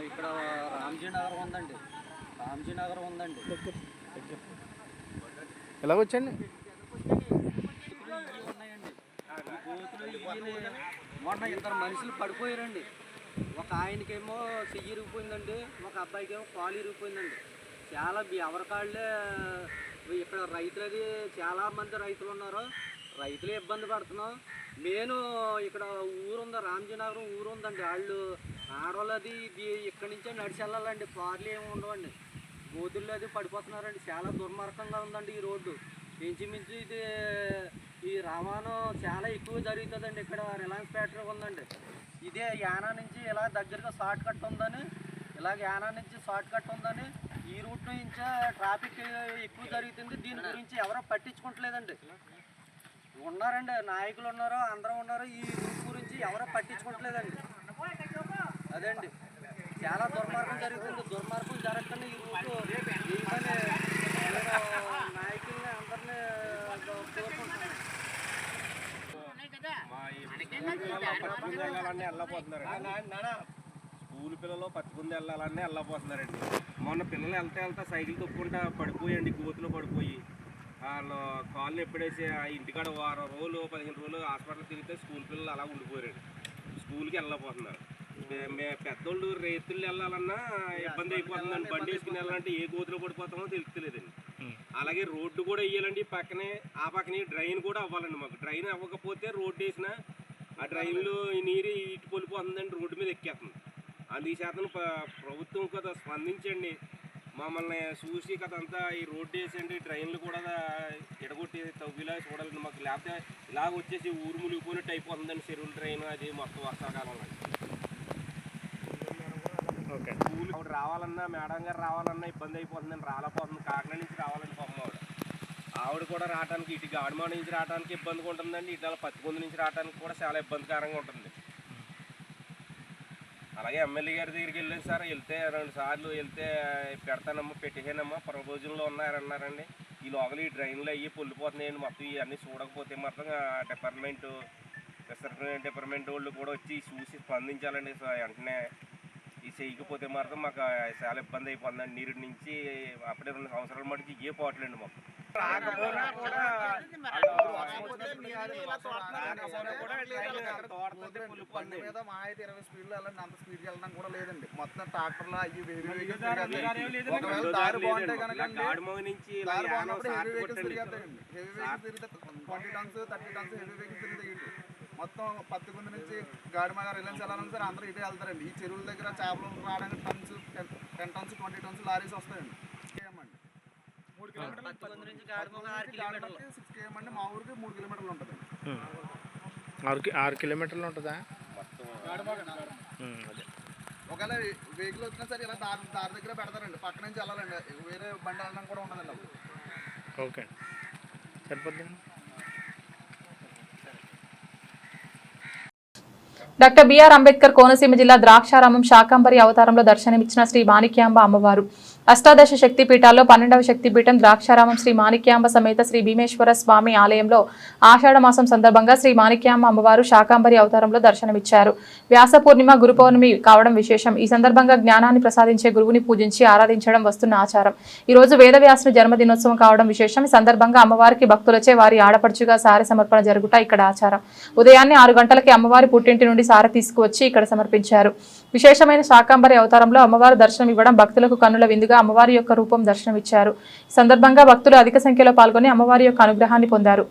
ఇక్కడ రామ్జీ నగర్ ఉందండి. ఎలాగొచ్చండి? ఉన్నాయండి. ఈ గోతులు మొన్న 2 మనుషులు పడిపోయారండి. ఒక ఆయనకేమో చెయ్యి ఇరిగిపోయిందండి, ఒక అబ్బాయికేమో కాలు ఇరిగిపోయిందండి. చాలా ఎవరి కాళ్ళే ఇక్కడ రైతులది చాలామంది రైతులు ఉన్నారు. రైతులే ఇబ్బంది పడుతున్నాం. నేను ఇక్కడ ఊరుందా, రామ్జీనగరం ఊరు ఉందండి. వాళ్ళు ఆడవాళ్ళది ఇక్కడి నుంచే నడిచి వెళ్ళాలండి. కార్లు ఏమి ఉండవండి. గోతుల్లో అది పడిపోతున్నారండి. చాలా దుర్మార్గంగా ఉందండి ఈ రోడ్డు. ఇంచుమించు ఇది ఈ రవాణా చాలా ఎక్కువ జరుగుతుందండి. ఇక్కడ రిలయన్స్ ఫ్యాక్టరీ ఉందండి. ఇదే యానా నుంచి ఇలా దగ్గరగా షార్ట్ కట్ ఉందని, ఇలాగ యానా నుంచి షార్ట్ కట్ ఉందని ఈ రూట్ నుంచే ట్రాఫిక్ ఎక్కువ జరుగుతుంది. దీని గురించి ఎవరో పట్టించుకోవట్లేదండి. ఉన్నారండి, నాయకులు ఉన్నారు, అందరూ ఉన్నారు. ఈ రూట్ గురించి ఎవరో పట్టించుకోవట్లేదండి. అదండి చాలా దుర్మార్గం జరుగుతుంది. దుర్మార్గం జరగకుండా ఈ రూట్ ఏమని నాయకుల్ని అందరినీ కోరుకుంటున్నాను. స్కూల్ పిల్లలు పత్తికుంది వెళ్ళాలని వెళ్ళబోతున్నారండి. మొన్న పిల్లలు వెళ్తా సైకిల్ తొక్కుంటా పడిపోయండి, గోతులో పడిపోయి వాళ్ళు కాళ్ళు ఎప్పుడేసి ఆ ఇంటికాడ వారం రోజులు 15 రోజులు హాస్పిటల్ తిరిగితే స్కూల్ పిల్లలు అలా ఉండిపోయారు, స్కూల్కి వెళ్ళకపోతున్నారు. పెద్దోళ్ళు రైతులు వెళ్ళాలన్నా ఇబ్బంది అయిపోతుందండి. బండి వేసుకుని వెళ్ళాలంటే ఏ గోతులో పడిపోతామో తెలుస్తలేదండి. అలాగే రోడ్డు కూడా వేయాలండి, పక్కనే ఆ పక్కనే డ్రైన్ కూడా అవ్వాలండి. మాకు డ్రైన్ అవ్వకపోతే రోడ్డు వేసినా ఆ డ్రైన్లో నీరు ఇటు పొలిపోతుందండి, రోడ్డు మీద ఎక్కేస్తుంది. అందుచేతను ప్రభుత్వం కదా స్పందించండి, మమ్మల్ని చూసి కదంతా ఈ రోడ్డు వేసండి, డ్రైన్లు కూడా ఎడగొట్టి తవ్విలా చూడాలండి మాకు. లేకపోతే ఇలాగ వచ్చేసి ఊరు మునిగిపోయినట్టు అయిపోతుందండి చెరువుల డ్రైన్ అది మొత్తం వర్షాకాలంలో. స్కూల్ ఆవిడ రావాలన్నా, మేడం గారు రావాలన్నా ఇబ్బంది అయిపోతుందండి, రాలేకపోతుంది. కాకినాడ నుంచి రావాలండి పాపం ఆవిడ కూడా రావడానికి, ఇటు గాడిమాడ నుంచి రావడానికి ఇబ్బందిగా ఉంటుందండి, ఇటు పత్తికొందు నుంచి రావడానికి కూడా చాలా ఇబ్బందికరంగా ఉంటుంది. అలాగే ఎమ్మెల్యే గారి దగ్గరికి వెళ్ళాను సార్, వెళ్తే 2 సార్లు వెళ్తే పెడతానమ్మా పెట్టేసానమ్మా ప్రపోజల్లో ఉన్నారన్నారండి. ఈ లోపల ఈ డ్రైన్లు అయ్యి పొల్లిపోతున్నాయండి మొత్తం. ఇవన్నీ చూడకపోతే మాత్రం డిపార్ట్మెంట్ వాళ్ళు కూడా వచ్చి చూసి స్పందించాలండి వెంటనే. ఈ చేయకపోతే మాత్రం మాకు చాలా ఇబ్బంది అయిపోతుందండి. నీరు నుంచి అప్పుడే 2 సంవత్సరాల మటుకు ఏ పోవట్లేండి మాకు. మీద మా అయితే 20 స్పీడ్లో వెళ్ళండి, అంత స్పీడ్కి వెళ్ళడం కూడా లేదండి. మొత్తం ట్రాక్టర్లో అవి వేరే వెహికల్స్ ఒకవేళ దారి బాగుంటే కనుక దారి బాగున్నప్పుడు హెవీ వెహికల్స్ తిరిగేస్తాయండి. హెవీ వెహికల్స్ తిరిగితే 20 టన్స్ 30 టన్స్ హెవీ వెహికల్స్ తిరిగితే మొత్తం పత్తికొందు నుంచి గాడిమాడ రిలయన్స్ వెళ్ళాలని సార్ అందరూ ఇటే వెళ్తారండి. ఈ చెరువుల దగ్గర చేపలు రావడానికి 10 టన్స్ 20 టన్స్ లారీస్ వస్తాయండి. 3 కిలోమీటర్లు 6 km అండి. మా ఊరికి 3 కిలోమీటర్లు ఉంటుంది. 6 కిలోమీటర్లు ఉంటుందా? ఒకవేళ వెహికల్ వచ్చినా సరే ఇలా దారి దగ్గర పెడతారండి, పక్క నుంచి వెళ్ళాలండి, వేరే బండి వెళ్ళడం కూడా ఉండదండి. ఓకే, సరిపోద్ది. డాక్టర్ బిఆర్ అంబేద్కర్ కోనసీమ జిల్లా ద్రాక్షారామం శాకంబరి అవతారంలో దర్శనమిచ్చిన శ్రీ మాణిక్యాంబ అమ్మవారు. అష్టాదశ శక్తిపీఠాల్లో 12వ శక్తిపీఠం ద్రాక్షారామం శ్రీ మాణిక్యాంబ సమేత శ్రీ భీమేశ్వర స్వామి ఆలయంలో ఆషాఢ మాసం సందర్భంగా శ్రీ మాణిక్యాంబ అమ్మవారు శాకంబరి అవతారంలో దర్శనమిచ్చారు. వ్యాస పూర్ణిమ గురు పౌర్ణమి కావడం విశేషం. ఈ సందర్భంగా జ్ఞానాన్ని ప్రసాదించే గురువుని పూజించి ఆరాధించడం వస్తున్న ఆచారం. ఈ రోజు వేదవ్యాసుని జన్మదినోత్సవం కావడం విశేషం. ఈ సందర్భంగా అమ్మవారికి భక్తులచే వారి ఆడపడుచుగా సారె సమర్పణ జరుగుట ఇక్కడ ఆచారం. ఉదయాన్నే 6 గంటలకి అమ్మవారి పుట్టింటి నుండి సారె తీసుకువచ్చి ఇక్కడ సమర్పించారు. విశేషమైన శాకంబరి అవతారంలో అమ్మవారు దర్శనం ఇవ్వడం భక్తులకు కన్నుల విందుగా అమ్మవారి యొక్క రూపం దర్శనమిచ్చారు. ఈ సందర్భంగా భక్తులు అధిక సంఖ్యలో పాల్గొని అమ్మవారి యొక్క అనుగ్రహాన్ని పొందారు.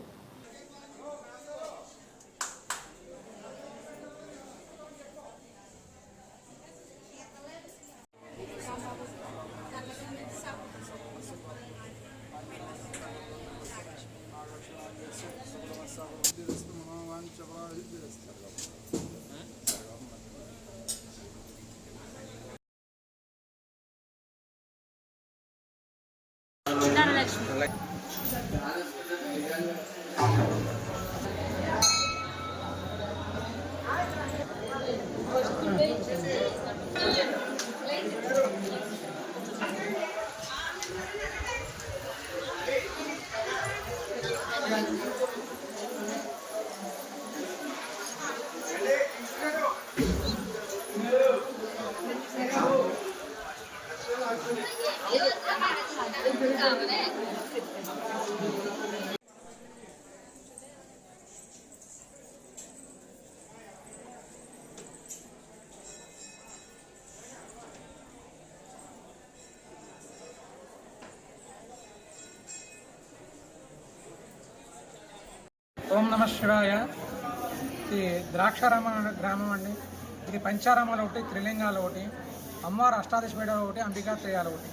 ఓం నమ శివాయ. ఇది ద్రాక్షారామ గ్రామం అండి. ఇది పంచారామాలు ఒకటి, త్రిలింగాలు ఒకటి, అమ్మవారు అష్టాదశపీఠాలు ఒకటి, అంబికా త్రయాలు ఒకటి.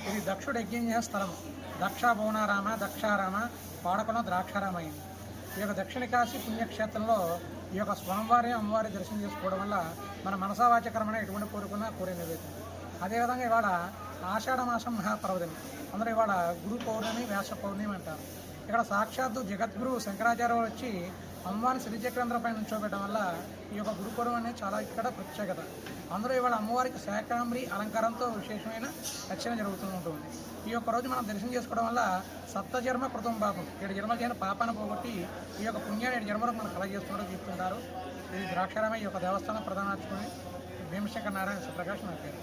ఇది దక్షుడు యజ్ఞం చేసే స్థలం. దక్ష భువనారామ, దక్షారామ, పాడకులం ద్రాక్షారామ అయింది. ఈ యొక్క దక్షిణ కాశీ పుణ్యక్షేత్రంలో ఈ యొక్క స్వామివారి అమ్మవారి దర్శనం చేసుకోవడం వల్ల మన మనసావాచకరమైన ఎటువంటి కోరుకున్నా కోరే నివేదన. అదేవిధంగా ఇవాళ ఆషాఢ మాసం మహాపర్వదినం. అందరూ ఇవాళ గురు పౌర్ణమి, వ్యాస పౌర్ణమి అంటారు. ఇక్కడ సాక్షాత్తు జగద్గురు శంకరాచార్యులు వచ్చి అమ్మవారిని శ్రీచక్రేంద్రపై నుంచోబెట్టడం వల్ల ఈ యొక్క గురుపౌర్ణమి అనేది చాలా ఇక్కడ ప్రత్యేకత. అందరూ ఇవాళ అమ్మవారికి శాకంబరి అలంకారంతో విశేషమైన రక్షణ జరుగుతూ ఉంటుంది. ఈ యొక్క రోజు మనం దర్శనం చేసుకోవడం వల్ల సప్తజన్మ కృతం పాపం, 7 జన్మలు చేయని పాపాన్ని పోగొట్టి ఈ యొక్క పుణ్యాన్ని 7 జన్మలకు మనం కలగజేస్తున్నారని చెప్తుంటారు. ఇది ద్రాక్షారామ ఈ యొక్క దేవస్థానం ప్రధాన భీమశంకర నారాయణ ప్రకాశ్ నా పేరు.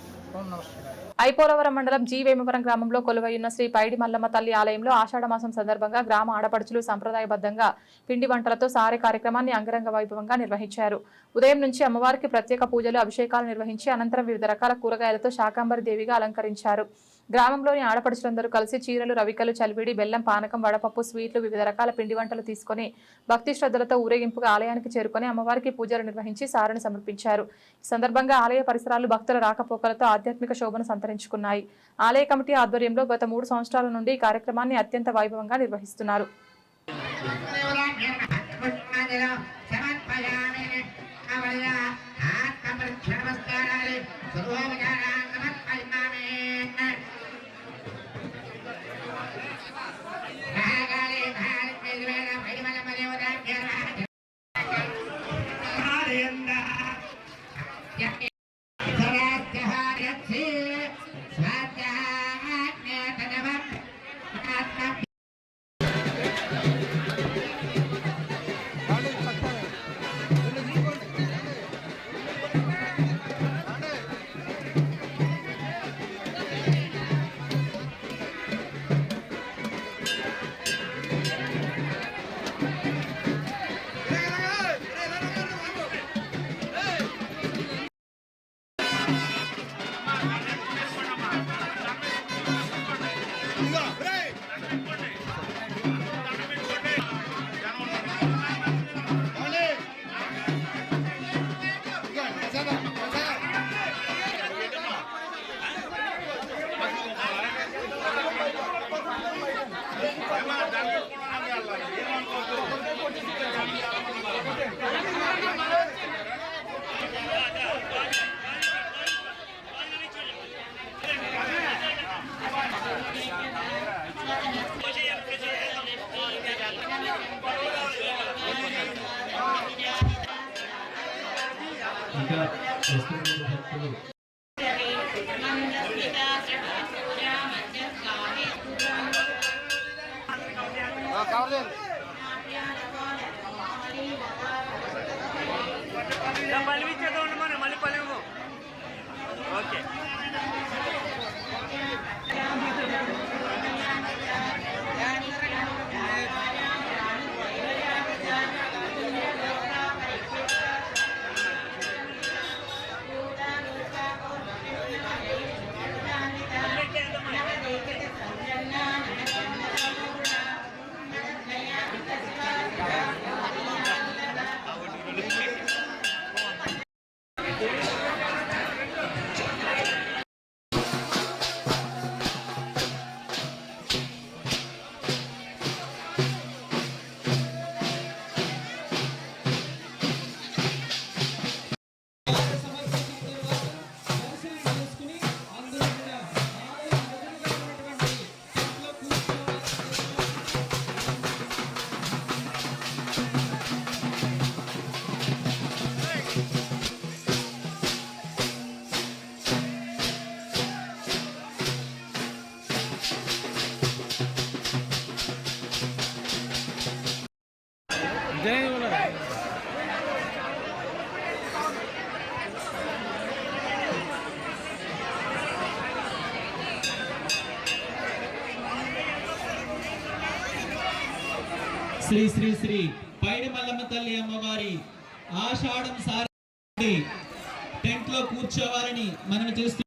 ఐపోలవరం మండలం జీ వేమవరం గ్రామంలో కొలువైయున్న శ్రీ పైడి మల్లమ్మ తల్లి ఆలయంలో ఆషాఢమాసం సందర్భంగా గ్రామ ఆడపడుచులు సంప్రదాయబద్ధంగా పిండి వంటలతో సారె కార్యక్రమాన్ని అంగరంగ వైభవంగా నిర్వహించారు. ఉదయం నుంచి అమ్మవారికి ప్రత్యేక పూజలు, అభిషేకాలు నిర్వహించి అనంతరం వివిధ రకాల కూరగాయలతో శాకాంబరి దేవిగా అలంకరించారు. గ్రామంలోని ఆడపడుచులందరూ కలిసి చీరలు, రవికలు, చలివిడి, బెల్లం, పానకం, వడపప్పు, స్వీట్లు, వివిధ రకాల పిండి వంటలు తీసుకుని భక్తి శ్రద్ధలతో ఊరేగింపుగా ఆలయానికి చేరుకుని అమ్మవారికి పూజలు నిర్వహించి సారెను సమర్పించారు. ఈ సందర్భంగా ఆలయ పరిసరాలు భక్తుల రాకపోకలతో ఆధ్యాత్మిక శోభను సంతరించుకున్నాయి. ఆలయ కమిటీ ఆధ్వర్యంలో గత 3 సంవత్సరాల నుండి ఈ కార్యక్రమాన్ని అత్యంత వైభవంగా నిర్వహిస్తున్నారు. శ్రీ శ్రీ శ్రీ పైడి మల్లమ్మ తల్లి అమ్మవారి ఆషాఢం సారి టెంట్ లో కూర్చోవాలని మనం చేస్తూ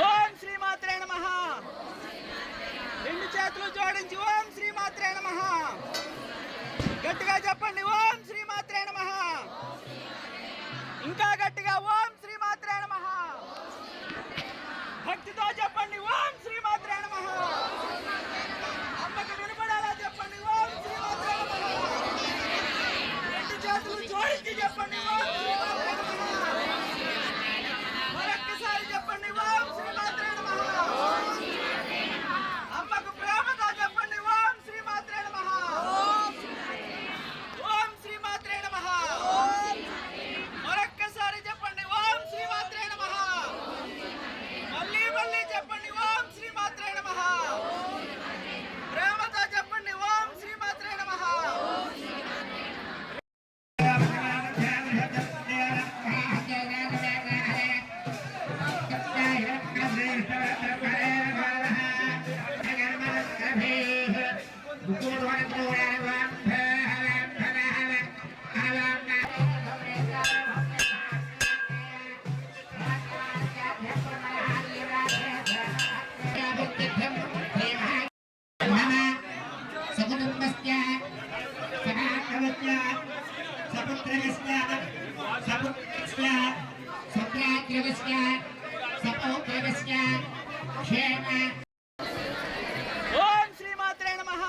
ఓం శ్రీమాత్రే నమః. రెండు చేతులు జోడించి ఓం శ్రీమాత్రే నమః గట్టిగా చెప్పండి. ఓం శ్రీమాత్రే నమః. ఇంకా గట్టిగా ఓం శ్రీమాత్రే నమః. భక్తితో చెప్పండి. ఓం శ్రీమాత్రే నమః. అమ్మకు వినపడేలా చెప్పండి. ఓం శ్రీమాత్రే నమః. రెండు చేతులు జోడించి చెప్పండి. ఓం శ్రీమాత్రే నమః. మరొక్కసారి చెప్పండి. ఓం శ్రీమాత్రే నమః. అమ్మకు ప్రేమతో చెప్పండి. ఓం శ్రీమాత్రే నమః. ఓం శ్రీమాత్రే నమః. మరొక్కసారి చెప్పండి. ఓం శ్రీమాత్రే నమః. మళ్ళీ మళ్ళీ చెప్పండి. ఓం శ్రీమాత్రే నమః. ప్రేమతో చెప్పండి. ఓం శ్రీమాత్రే నమః. ఓం శ్రీమాత్రే నమః.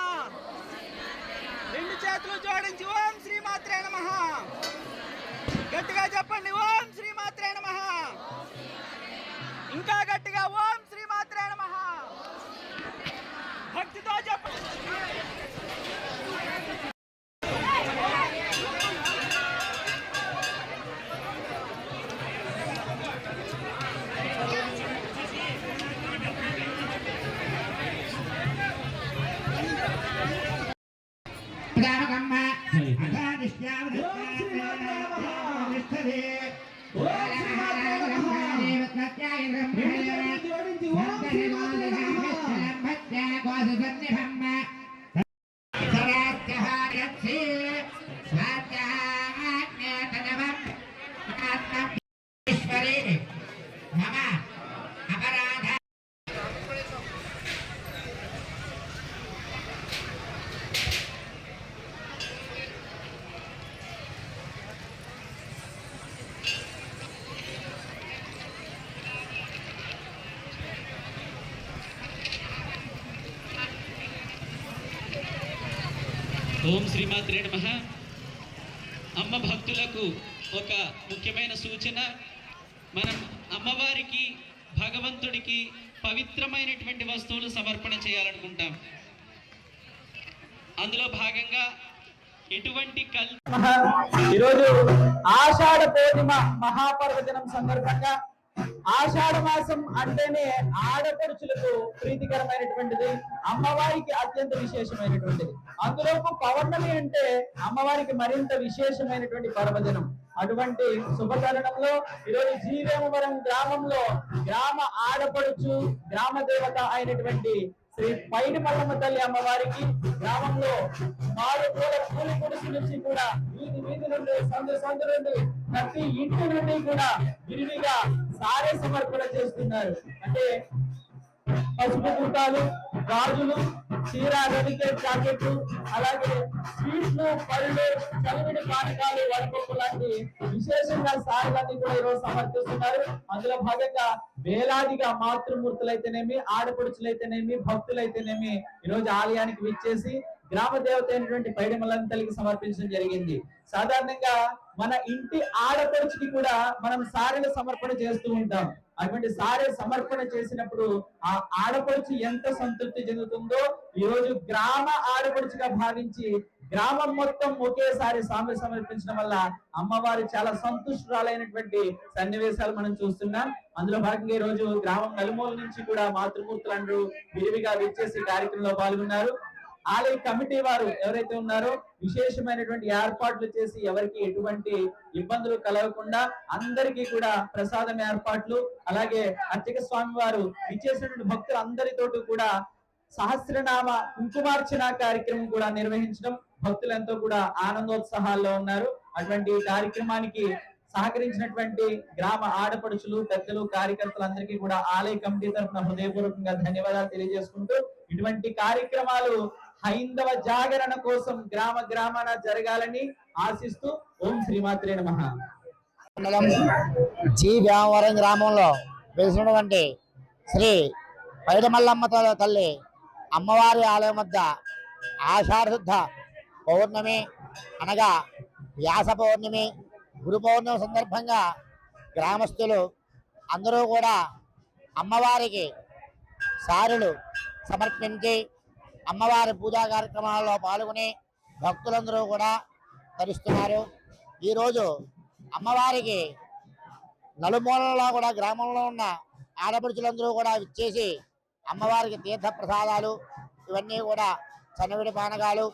రెండు చేతులు జోడించి ఓం శ్రీమాత్రే నమః గట్టిగా చెప్పండి. ఓం శ్రీమాత్రే నమః. ఇంకా గట్టిగా ఓం శ్రీమాత్రే నమః. భక్తితో చెప్పండి. ఓం శ్రీమాత్రే నమః. అమ్మ భక్తులకు ఒక ముఖ్యమైన సూచన. మనం అమ్మవారికి భగవంతుడికి పవిత్రమైనటువంటి వస్తువులు సమర్పణ చేయాలనుకుంటాం. అందులో భాగంగా ఎటువంటి ఈరోజు ఆషాఢ పూర్ణిమ మహాపర్వదినం సందర్భంగా ఆషాఢ మాసం అంటేనే ఆడపడుచులకు ప్రీతికరమైనటువంటిది, అమ్మవారికి అత్యంత విశేషమైనటువంటిది. అందులోపు పౌర్ణమి అంటే అమ్మవారికి మరింత విశేషమైనటువంటి పర్వదినం. అటువంటి శుభతరుణంలో ఈరోజు జీవేమవరం గ్రామంలో గ్రామ ఆడపడుచు గ్రామ దేవత అయినటువంటి శ్రీ పైడి మల్లమ్మ తల్లి అమ్మవారికి గ్రామంలో మారు పూల పూలి గుడిసి నుంచి కూడా వీధి నుండి సందు నుండి ప్రతి ఇంటి నుండి కూడా విరివిగా సారే సమర్పణ చేస్తున్నారు. అంటే పసుపు కుంటాలు, గాజులు, చీర, రెడికేట్ జాకెట్లు, అలాగే స్వీట్లు, పళ్ళు, చలివిడి పానకాలు, వడపప్పు లాంటి విశేషంగా సారులన్నీ కూడా ఈరోజు సమర్పిస్తున్నారు. అందులో భాగంగా వేలాదిగా మాతృమూర్తులైతేనేమి, ఆడపడుచులైతేనేమి, భక్తులైతేనేమి ఈరోజు ఆలయానికి విచ్చేసి గ్రామ దేవత అయినటువంటి పైడి మల్లమ్మ తల్లికి సమర్పించడం జరిగింది. సాధారణంగా మన ఇంటి ఆడపడుచుకి కూడా మనం సారెల సమర్పణ చేస్తూ ఉంటాం. అటువంటి సారె సమర్పణ చేసినప్పుడు ఆ ఆడపడుచు ఎంత సంతృప్తి చెందుతుందో ఈ రోజు గ్రామ ఆడపడుచుగా భావించి గ్రామం మొత్తం ఒకేసారి సామె సమర్పించడం వల్ల అమ్మవారు చాలా సంతుష్టురాలైనటువంటి సన్నివేశాలు మనం చూస్తున్నాం. అందులో భాగంగా ఈ రోజు గ్రామం నలుమూల నుంచి కూడా మాతృమూర్తులందరూ విరివిగా విచ్చేసి కార్యక్రమంలో పాల్గొన్నారు. ఆలయ కమిటీ వారు ఎవరైతే ఉన్నారో విశేషమైనటువంటి ఏర్పాట్లు చేసి ఎవరికి ఎటువంటి ఇబ్బందులు కలగకుండా అందరికీ కూడా ప్రసాదం ఏర్పాట్లు, అలాగే అర్చక స్వామి వారు ఇచ్చేసినటువంటి భక్తులందరితోటి కూడా సహస్రనామ కుంకుమార్చన కార్యక్రమం కూడా నిర్వహించడం భక్తులు ఎంతో కూడా ఆనందోత్సాహాల్లో ఉన్నారు. అటువంటి కార్యక్రమానికి సహకరించినటువంటి గ్రామ ఆడపడుచులు, పెద్దలు, కార్యకర్తలందరికీ కూడా ఆలయ కమిటీ తరఫున హృదయపూర్వకంగా ధన్యవాదాలు తెలియజేసుకుంటూ ఇటువంటి కార్యక్రమాలు హైందవ జాగరణ కోసం గ్రామ గ్రామాన జరగాలని ఆశిస్తూ ఓం శ్రీమాత్రే నమః. జి వ్యామవరం గ్రామంలో వెలిసినటువంటి శ్రీ పైడమల్లమ్మ తల్లి అమ్మవారి ఆలయం వద్ద ఆషాఢశుద్ధ పౌర్ణమి అనగా వ్యాస పౌర్ణమి, గురు పౌర్ణమి సందర్భంగా గ్రామస్తులు అందరూ కూడా అమ్మవారికి సారులు సమర్పించి అమ్మవారి పూజా కార్యక్రమాల్లో పాల్గొని భక్తులందరూ కూడా తరిస్తున్నారు. ఈరోజు అమ్మవారికి నలుమూలల్లో కూడా గ్రామంలో ఉన్న ఆడపడుచులందరూ కూడా విచ్చేసి అమ్మవారికి తీర్థ ప్రసాదాలు ఇవన్నీ కూడా చన్నవిడి పానకాలు,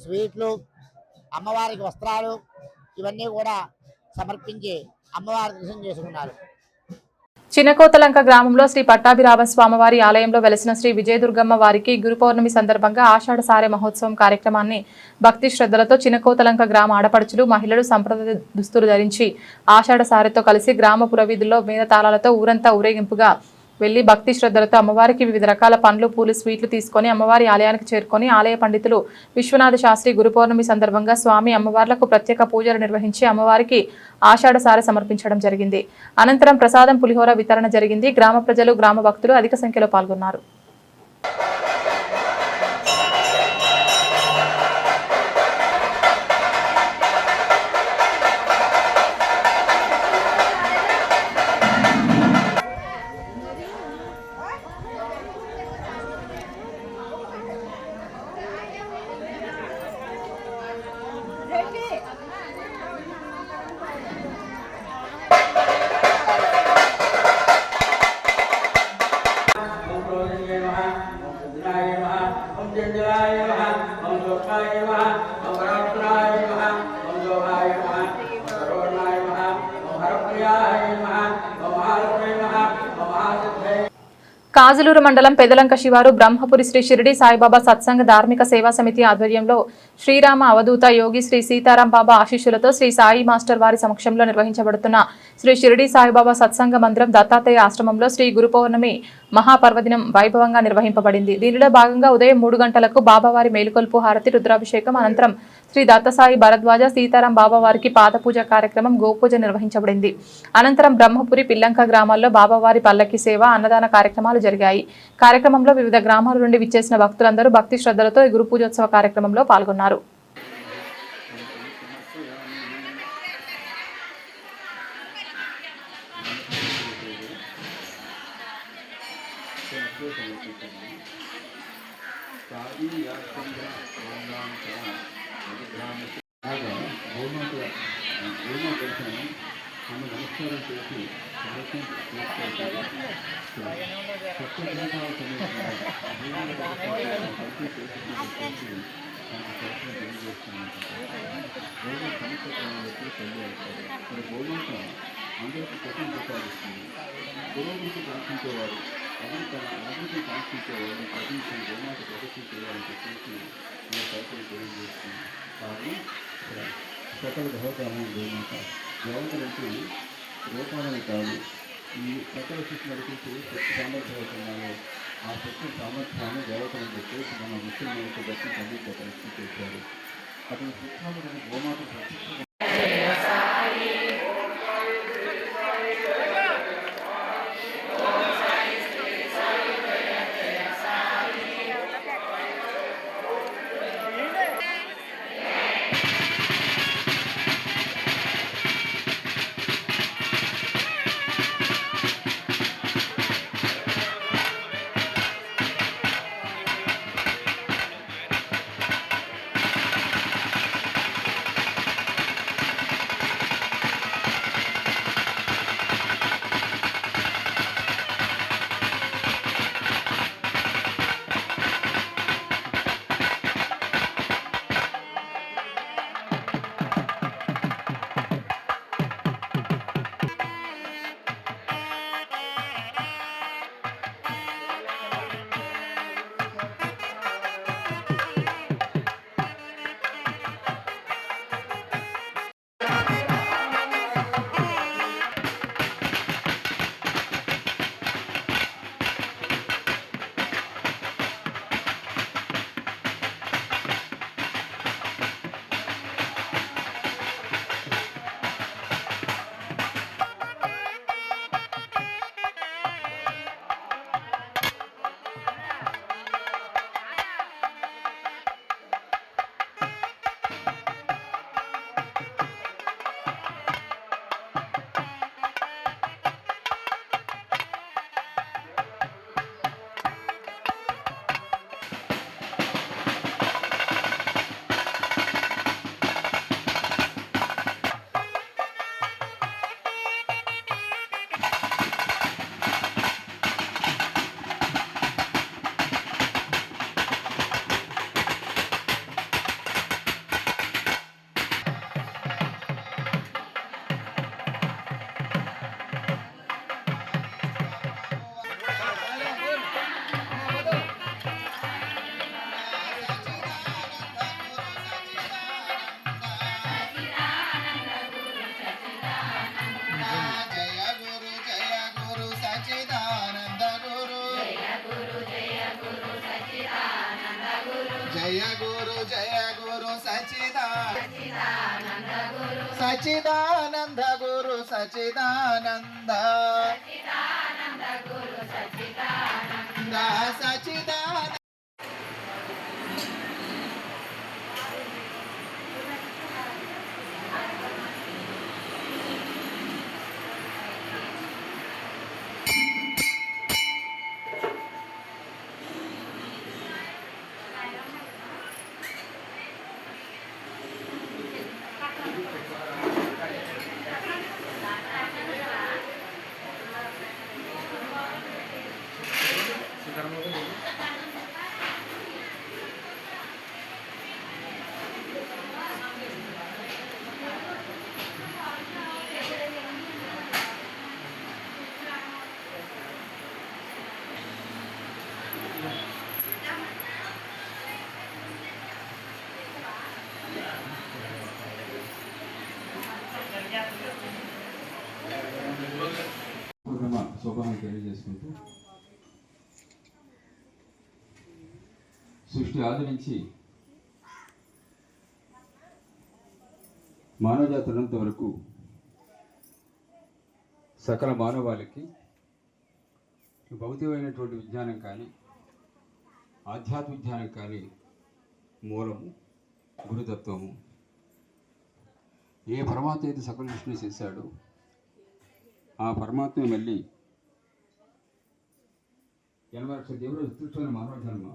స్వీట్లు, అమ్మవారికి వస్త్రాలు ఇవన్నీ కూడా సమర్పించి అమ్మవారి దర్శనం చేసుకున్నారు. చిన్నకోతలంక గ్రామంలో శ్రీ పట్టాభిరామ స్వామివారి ఆలయంలో వెలసిన శ్రీ విజయదుర్గమ్మ వారికి గురు పౌర్ణమి సందర్భంగా ఆషాఢ సారె మహోత్సవం కార్యక్రమాన్ని భక్తి శ్రద్ధలతో చిన్నకోతలంక గ్రామ ఆడపడుచులు, మహిళలు సంప్రదాయ దుస్తులు ధరించి ఆషాఢ సారెతో కలిసి గ్రామ పురవీధుల్లో మేళతాళాలతో ఊరంతా ఊరేగింపుగా వెళ్లి భక్తి శ్రద్ధలతో అమ్మవారికి వివిధ రకాల పండ్లు, పూలు, స్వీట్లు తీసుకొని అమ్మవారి ఆలయానికి చేరుకొని ఆలయ పండితులు విశ్వనాథ శాస్త్రి గురు పౌర్ణమి సందర్భంగా స్వామి అమ్మవార్లకు ప్రత్యేక పూజలు నిర్వహించి అమ్మవారికి ఆషాఢ సారె సమర్పించడం జరిగింది. అనంతరం ప్రసాదం, పులిహోర వితరణ జరిగింది. గ్రామ ప్రజలు, గ్రామ భక్తులు అధిక సంఖ్యలో పాల్గొన్నారు. కాజులూరు మండలం పెదలంక శివారు బ్రహ్మపురి శ్రీ షిరిడి సాయిబాబా సత్సంగ ధార్మిక సేవా సమితి ఆధ్వర్యంలో శ్రీరామ అవధూత యోగి శ్రీ సీతారాం బాబా ఆశీస్సులతో శ్రీ సాయి మాస్టర్ వారి సమక్షంలో నిర్వహించబడుతున్న శ్రీ షిరిడి సాయిబాబా సత్సంగ మందిరం దత్తాత్రేయ ఆశ్రమంలో శ్రీ గురు పౌర్ణమి మహాపర్వదినం వైభవంగా నిర్వహింపబడింది. దీనిలో భాగంగా ఉదయం 3 గంటలకు బాబావారి మేలుకొల్పు హారతి, రుద్రాభిషేకం అనంతరం శ్రీ దత్తసాయి భరద్వాజ సీతారాం బాబా వారికి పాదపూజ కార్యక్రమం, గోపూజ నిర్వహించబడింది. అనంతరం బ్రహ్మపురి, పిల్లంక గ్రామాల్లో బాబావారి పల్లకి సేవ, అన్నదాన కార్యక్రమాలు జరిగాయి. కార్యక్రమంలో వివిధ గ్రామాల నుండి విచ్చేసిన భక్తులందరూ భక్తి శ్రద్ధలతో ఈ గురు పూజోత్సవ కార్యక్రమంలో పాల్గొన్నారు. సకల భవకాలను గోమాత దేవతలంటూ రూపాలని కాదు, ఈ సకల శక్తి నడిపించి శక్తి సామర్థ్యమవుతున్నాయో ఆ శక్తి సామర్థ్యాన్ని దేవతలను చెప్పేసి మన ముఖ్యమైన దర్శనం సంగీత పరిస్థితి చేశారు. అతని శిక్షణ గోమాత ప్రతిష్ట సచిదానంద గురు సచిదానంద సచిదానంద. శోభాన్ని తెలియజేసుకుంటూ సృష్టి ఆది నుంచి మానవజాతులంత వరకు సకల మానవాళికి భౌతికమైనటువంటి విజ్ఞానం కానీ ఆధ్యాత్మిక విజ్ఞానం కానీ మూలము గురుతత్వము. ఏ పరమాత్మ అయితే సకల సృష్టిని చేశాడో ఆ పరమాత్మ మళ్ళీ 80 లక్షల దేవుడు సృష్టించిన మానవ జన్మ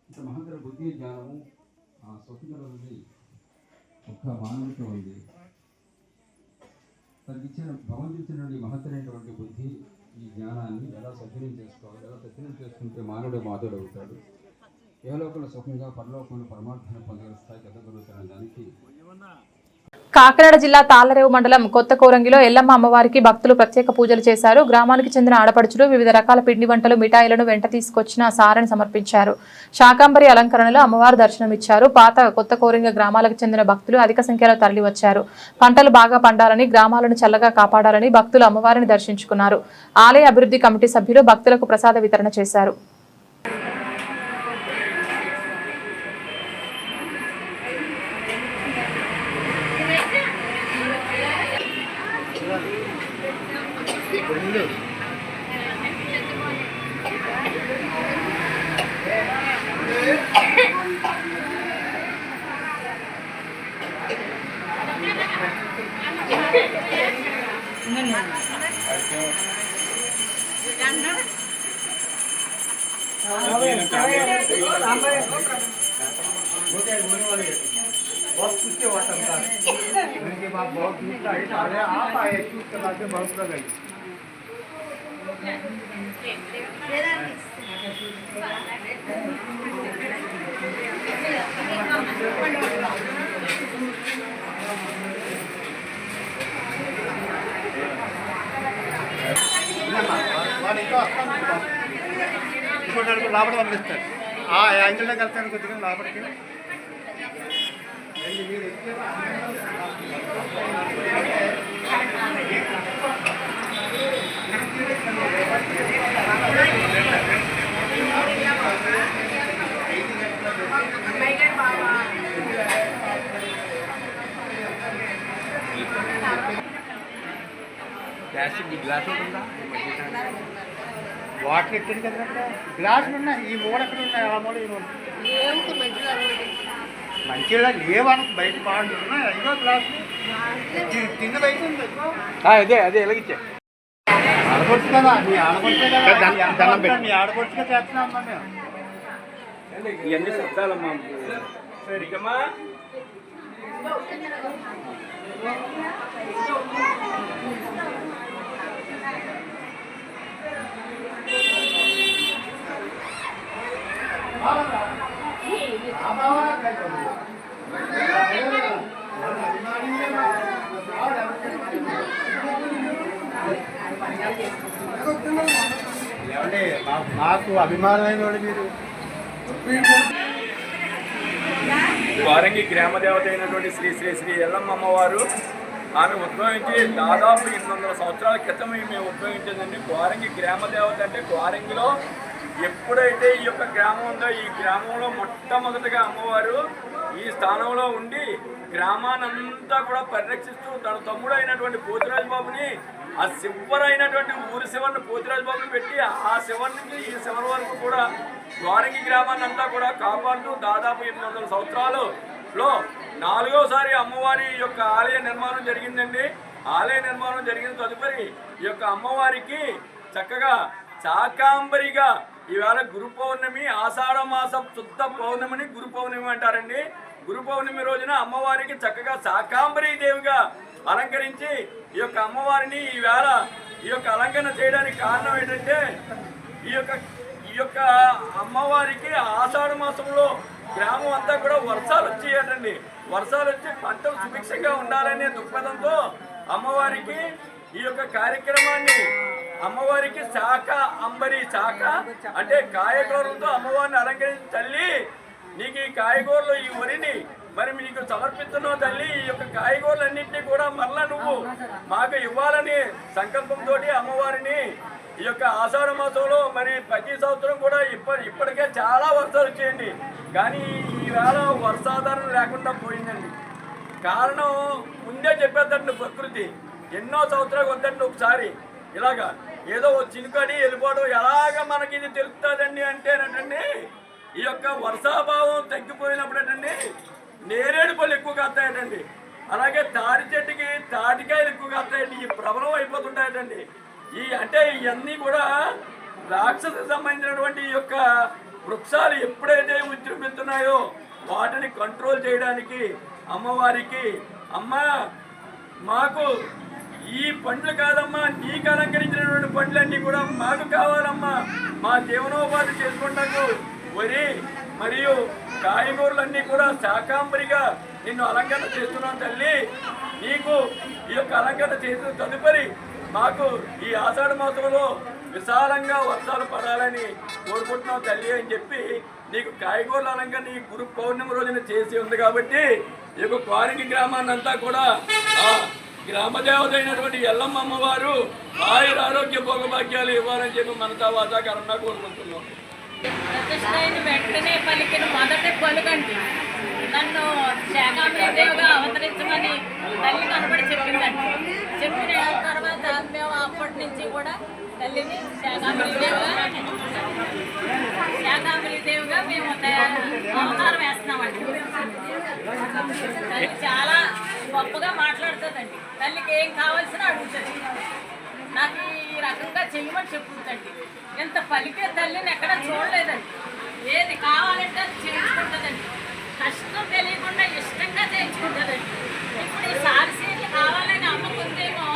ఇంత మహత్తర బుద్ధి జ్ఞానము ఆ స్వతంత్రం ఉంది, ఒక్క మానవుడితో ఉంది. తనకి ఇచ్చిన భగవంతుడిచ్చినటువంటి మహత్తరైనటువంటి బుద్ధి ఈ జ్ఞానాన్ని ఎలా సద్వినియోగం చేసుకోవాలి, ఎలా సద్వినియోగం చేసుకుంటే మానవుడే మాధవుడు అవుతాడు, ఏలోకంలో సుఖంగా పరలోకంలో పరమాత్మను పొందగల స్థాయికి ఎదగలుగుతాడనే దానికి కాకినాడ జిల్లా తాళ్లరేవు మండలం కొత్త కోరంగిలో ఎల్లమ్మ అమ్మవారికి భక్తులు ప్రత్యేక పూజలు చేశారు. గ్రామానికి చెందిన ఆడపడుచులు వివిధ రకాల పిండి వంటలు, మిఠాయిలను వెంట తీసుకొచ్చిన సారని సమర్పించారు. శాకాంబరి అలంకరణలో అమ్మవారు దర్శనమిచ్చారు. పాత కొత్త కోరంగి గ్రామాలకు చెందిన భక్తులు అధిక సంఖ్యలో తరలివచ్చారు. పంటలు బాగా పండాలని, గ్రామాలను చల్లగా కాపాడాలని భక్తులు అమ్మవారిని దర్శించుకున్నారు. ఆలయ అభివృద్ధి కమిటీ సభ్యులు భక్తులకు ప్రసాద వితరణ చేశారు. లోపల పంపిస్తారు. ఆ యాంగిల్లోకి వెళ్తాను కొద్దిగా లోపలికి. గ్లాస్ ఉంటుందా? వాటర్ ఎక్కింది కదా, గ్లాసులు ఉన్నాయి. ఈ మూడు ఎక్కడ ఉన్నాయి? ఆ మూడు ఈ మూడు మంచిగా లేవను బయట బాగుంది ఉన్నాయి. ఐదో గ్లాసులు కింద బయట ఉంది. అదే అదే ఎలాగిచ్చా ఆడపడుచు కదా, నీ ఆడపడుచే కదా, నీ ఆడపడుచుగా చేస్తున్నా అమ్మా మేము. ఇవన్నీ శబ్దాలమ్మా. సరిగమ్మా ఏమండి మాకు అభిమానమైన వాళ్ళు మీరు. కోరంగి గ్రామ దేవత అయినటువంటి శ్రీ శ్రీ శ్రీ ఎల్లమ్మ అమ్మవారు ఆమె ఉద్భవించి దాదాపు 800 సంవత్సరాల క్రితం మేము ఉద్భవించిందండి. కోరంగి గ్రామ దేవత అంటే కోరంగిలో ఎప్పుడైతే ఈ యొక్క గ్రామం ఉందో ఈ గ్రామంలో మొట్టమొదటిగా అమ్మవారు ఈ స్థానంలో ఉండి గ్రామానంతా కూడా పరిరక్షిస్తూ తన తమ్ముడు అయినటువంటి పోతిరాజు బాబుని, ఆ శివరైనటువంటి ఊరి శివరిని పోతిరాజు బాబుని పెట్టి ఆ శివరి నుంచి ఈ శివరి వరకు కూడా ద్వారంగి గ్రామాన్ని అంతా కూడా కాపాడుతూ దాదాపు 800 సంవత్సరాలలో 4వసారి అమ్మవారి యొక్క ఆలయ నిర్మాణం జరిగిందండి. ఆలయ నిర్మాణం జరిగిన తదుపరి ఈ యొక్క అమ్మవారికి చక్కగా శాకాంబరిగా ఈవేళ గురు పౌర్ణమి, ఆషాఢ మాసం శుద్ధ పౌర్ణమిని గురు పౌర్ణమి అంటారండి. గురు పౌర్ణమి రోజున అమ్మవారికి చక్కగా శాకాంబరీ దేవిగా అలంకరించి ఈ యొక్క అమ్మవారిని ఈవేళ ఈ యొక్క అలంకరణ చేయడానికి కారణం ఏంటంటే ఈ యొక్క అమ్మవారికి ఆషాఢ మాసంలో గ్రామం అంతా కూడా వర్షాలు వచ్చేయటండి. వర్షాలు వచ్చి పంటలు సుభిక్షంగా ఉండాలనే దృక్పథంతో అమ్మవారికి ఈ యొక్క కార్యక్రమాన్ని అమ్మవారికి శాఖ అంబరి శాఖ అంటే కాయగూరలతో అమ్మవారిని అలంకరించి తల్లి నీకు ఈ కాయగూరలు ఈ వరిని మరి మీకు సమర్పిస్తున్నావు తల్లి. ఈ యొక్క కాయగూరలన్నింటినీ కూడా మరలా నువ్వు మాకు ఇవ్వాలని సంకల్పంతో అమ్మవారిని ఈ యొక్క ఆషాఢ మాసంలో మరి ప్రతి సంవత్సరం కూడా ఇప్పటికే చాలా వర్షాలు వచ్చేయండి. కానీ ఈవేళ వర్షాధారం లేకుండా పోయిందండి. కారణం ముందే చెప్పేద్దండి ప్రకృతి. ఎన్నో సంవత్సరాలు వద్దండి ఒకసారి ఇలాగా ఏదో చినుకడి వెళ్ళిపోవడం ఎలాగ మనకి ఇది తెలుస్తుందండి అంటేనండి ఈ యొక్క వర్షాభావం తగ్గిపోయినప్పుడు ఏంటండి నేరేడు పళ్ళు ఎక్కువ కాస్తాయటండి. అలాగే తాడి చెట్టుకి తాటికాయలు ఎక్కువ కాస్తాయండి. ఈ ప్రబలం అయిపోతుంటాయటండి. అంటే ఇవన్నీ కూడా రాక్షసు సంబంధించినటువంటి ఈ యొక్క వృక్షాలు ఎప్పుడైతే విజృంభిస్తున్నాయో వాటిని కంట్రోల్ చేయడానికి అమ్మవారికి అమ్మ మాకు ఈ పండ్లు కాదమ్మా, నీకు అలంకరించినటువంటి పండ్లన్నీ కూడా మాకు కావాలమ్మా. మా జీవనోపాధి చేసుకుంటాకు వరి మరియు కాయగూరలన్నీ కూడా శాకాంబరిగా నిన్ను అలంకరణ చేస్తున్నాం తల్లి. నీకు ఈ యొక్క అలంకరణ చేసిన తదుపరి మాకు ఈ ఆషాఢ మాసంలో విశాలంగా వర్షాలు పడాలని కోరుకుంటున్నాం తల్లి అని చెప్పి నీకు కాయగూరల అలంకరణ ఈ గురు పౌర్ణమి రోజున చేసి ఉంది. కాబట్టి ఈ యొక్క ద్వారంగి గ్రామాన్ని అంతా కూడా గ్రామదేవత అయినటువంటి ఎల్లమ్మ అమ్మవారు ఆయుర ఆరోగ్య భోగభాగ్యాలు ఇవ్వాలని చెప్పి మనతా వాతాకరంగా కోరుకుంటున్నాం. ప్రతిష్ఠైన వెంటనే పలికిన మొదటి పలుకండి నన్ను శాకాంబరీదేవిగా అవతరించమని తల్లి కనబడి చెప్పిందండి. చెప్పిన తర్వాత మేము అప్పటి నుంచి కూడా తల్లిని శాకాంబరీదేవిగా మేము అవతారం వేస్తున్నామండి. తల్లి చాలా గొప్పగా మాట్లాడుతుందండి. తల్లికి ఏం కావాల్సిన అడుగుతుంది. నాకు ఈ రకంగా చెయ్యమని చెప్పుతుందండి. ఇంత పలికే తల్లిని ఎక్కడ చూడలేదండి. ఏది కావాలంటే అది చేయించుకుంటుందండి. కష్టం తెలియకుండా ఇష్టంగా చేయించుకుంటుందండి. ఇప్పుడు ఈ సారసీలు కావాలని అమ్ముకుందేమో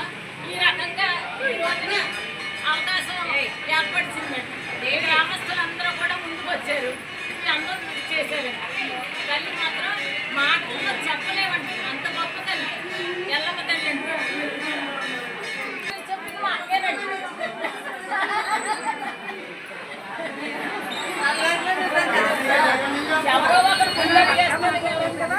ఈ రకంగా ఈ రోజున అవకాశం ఏర్పరిచిందండి. ఏ గ్రామస్తులందరూ కూడా ముందుకు వచ్చారు. ఈ అందరూ చేశారండి. తల్లి మాత్రం మాటల్లో చెప్పలేమండి. అంత గొప్ప తల్లి ఎల్లమ్మ తల్లి అంటే చెప్పింది మా అక్కేనండి. ఎవరో ఒకరు పుల్లడి చేస్తారు కదా.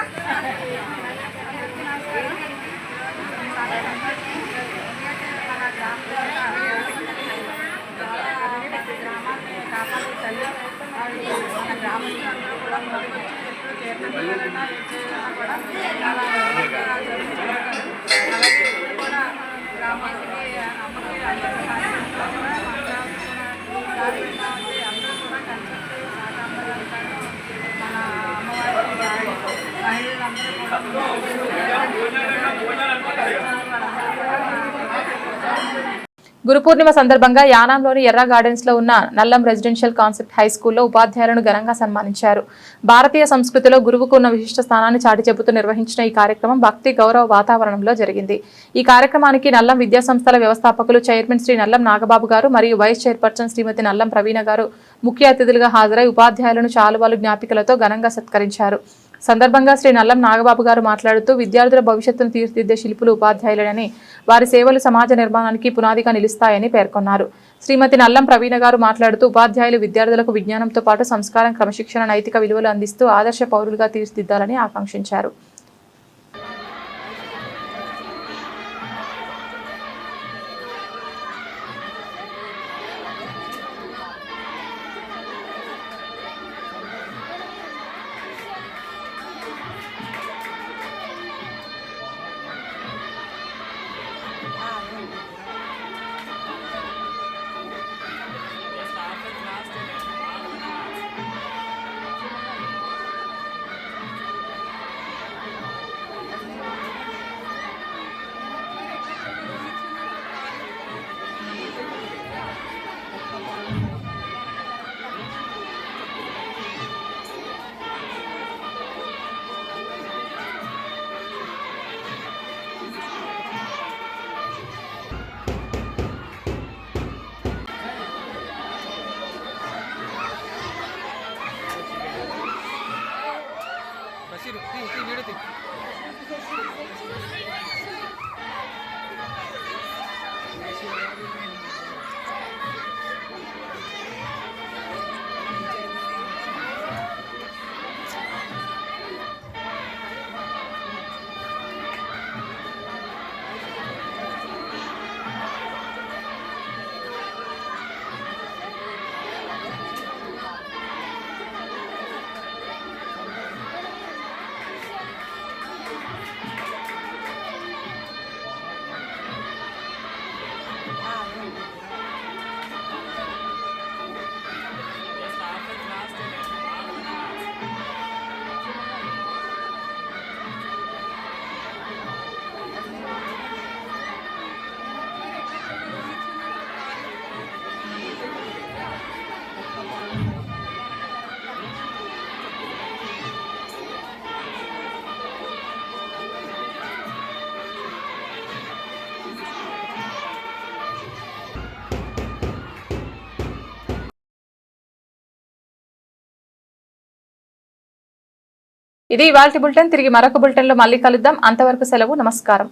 గురు పూర్ణిమ సందర్భంగా యానాంలోని ఎర్ర గార్డెన్స్ లో ఉన్న నల్లం రెసిడెన్షియల్ కాన్సెప్ట్ హై స్కూల్లో ఉపాధ్యాయులను ఘనంగా సన్మానించారు. భారతీయ సంస్కృతిలో గురువుకు ఉన్న విశిష్ట స్థానాన్ని చాటి చెబుతూ నిర్వహించిన ఈ కార్యక్రమం భక్తి గౌరవ వాతావరణంలో జరిగింది. ఈ కార్యక్రమానికి నల్లం విద్యా సంస్థల వ్యవస్థాపకులు చైర్మన్ శ్రీ నల్లం నాగబాబు గారు మరియు వైస్ చైర్పర్సన్ శ్రీమతి నల్లం ప్రవీణ గారు ముఖ్య అతిథులుగా హాజరై ఉపాధ్యాయులను శాలువాలు జ్ఞాపికలతో ఘనంగా సత్కరించారు. సందర్భంగా శ్రీ నల్లం నాగబాబు గారు మాట్లాడుతూ విద్యార్థుల భవిష్యత్తును తీర్చిదిద్దే శిల్పులు ఉపాధ్యాయులని, వారి సేవలు సమాజ నిర్మాణానికి పునాదిగా నిలుస్తాయని పేర్కొన్నారు. శ్రీమతి నల్లం ప్రవీణ గారు మాట్లాడుతూ ఉపాధ్యాయులు విద్యార్థులకు విజ్ఞానంతో పాటు సంస్కారం, క్రమశిక్షణ, నైతిక విలువలు అందిస్తూ ఆదర్శ పౌరులుగా తీర్చిదిద్దాలని ఆకాంక్షించారు. ఇది ఇవాల్టి బులెటిన్. తిరిగి మరొక బులెటిన్ లో మళ్ళీ కలుద్దాం. అంతవరకు సెలవు. నమస్కారం.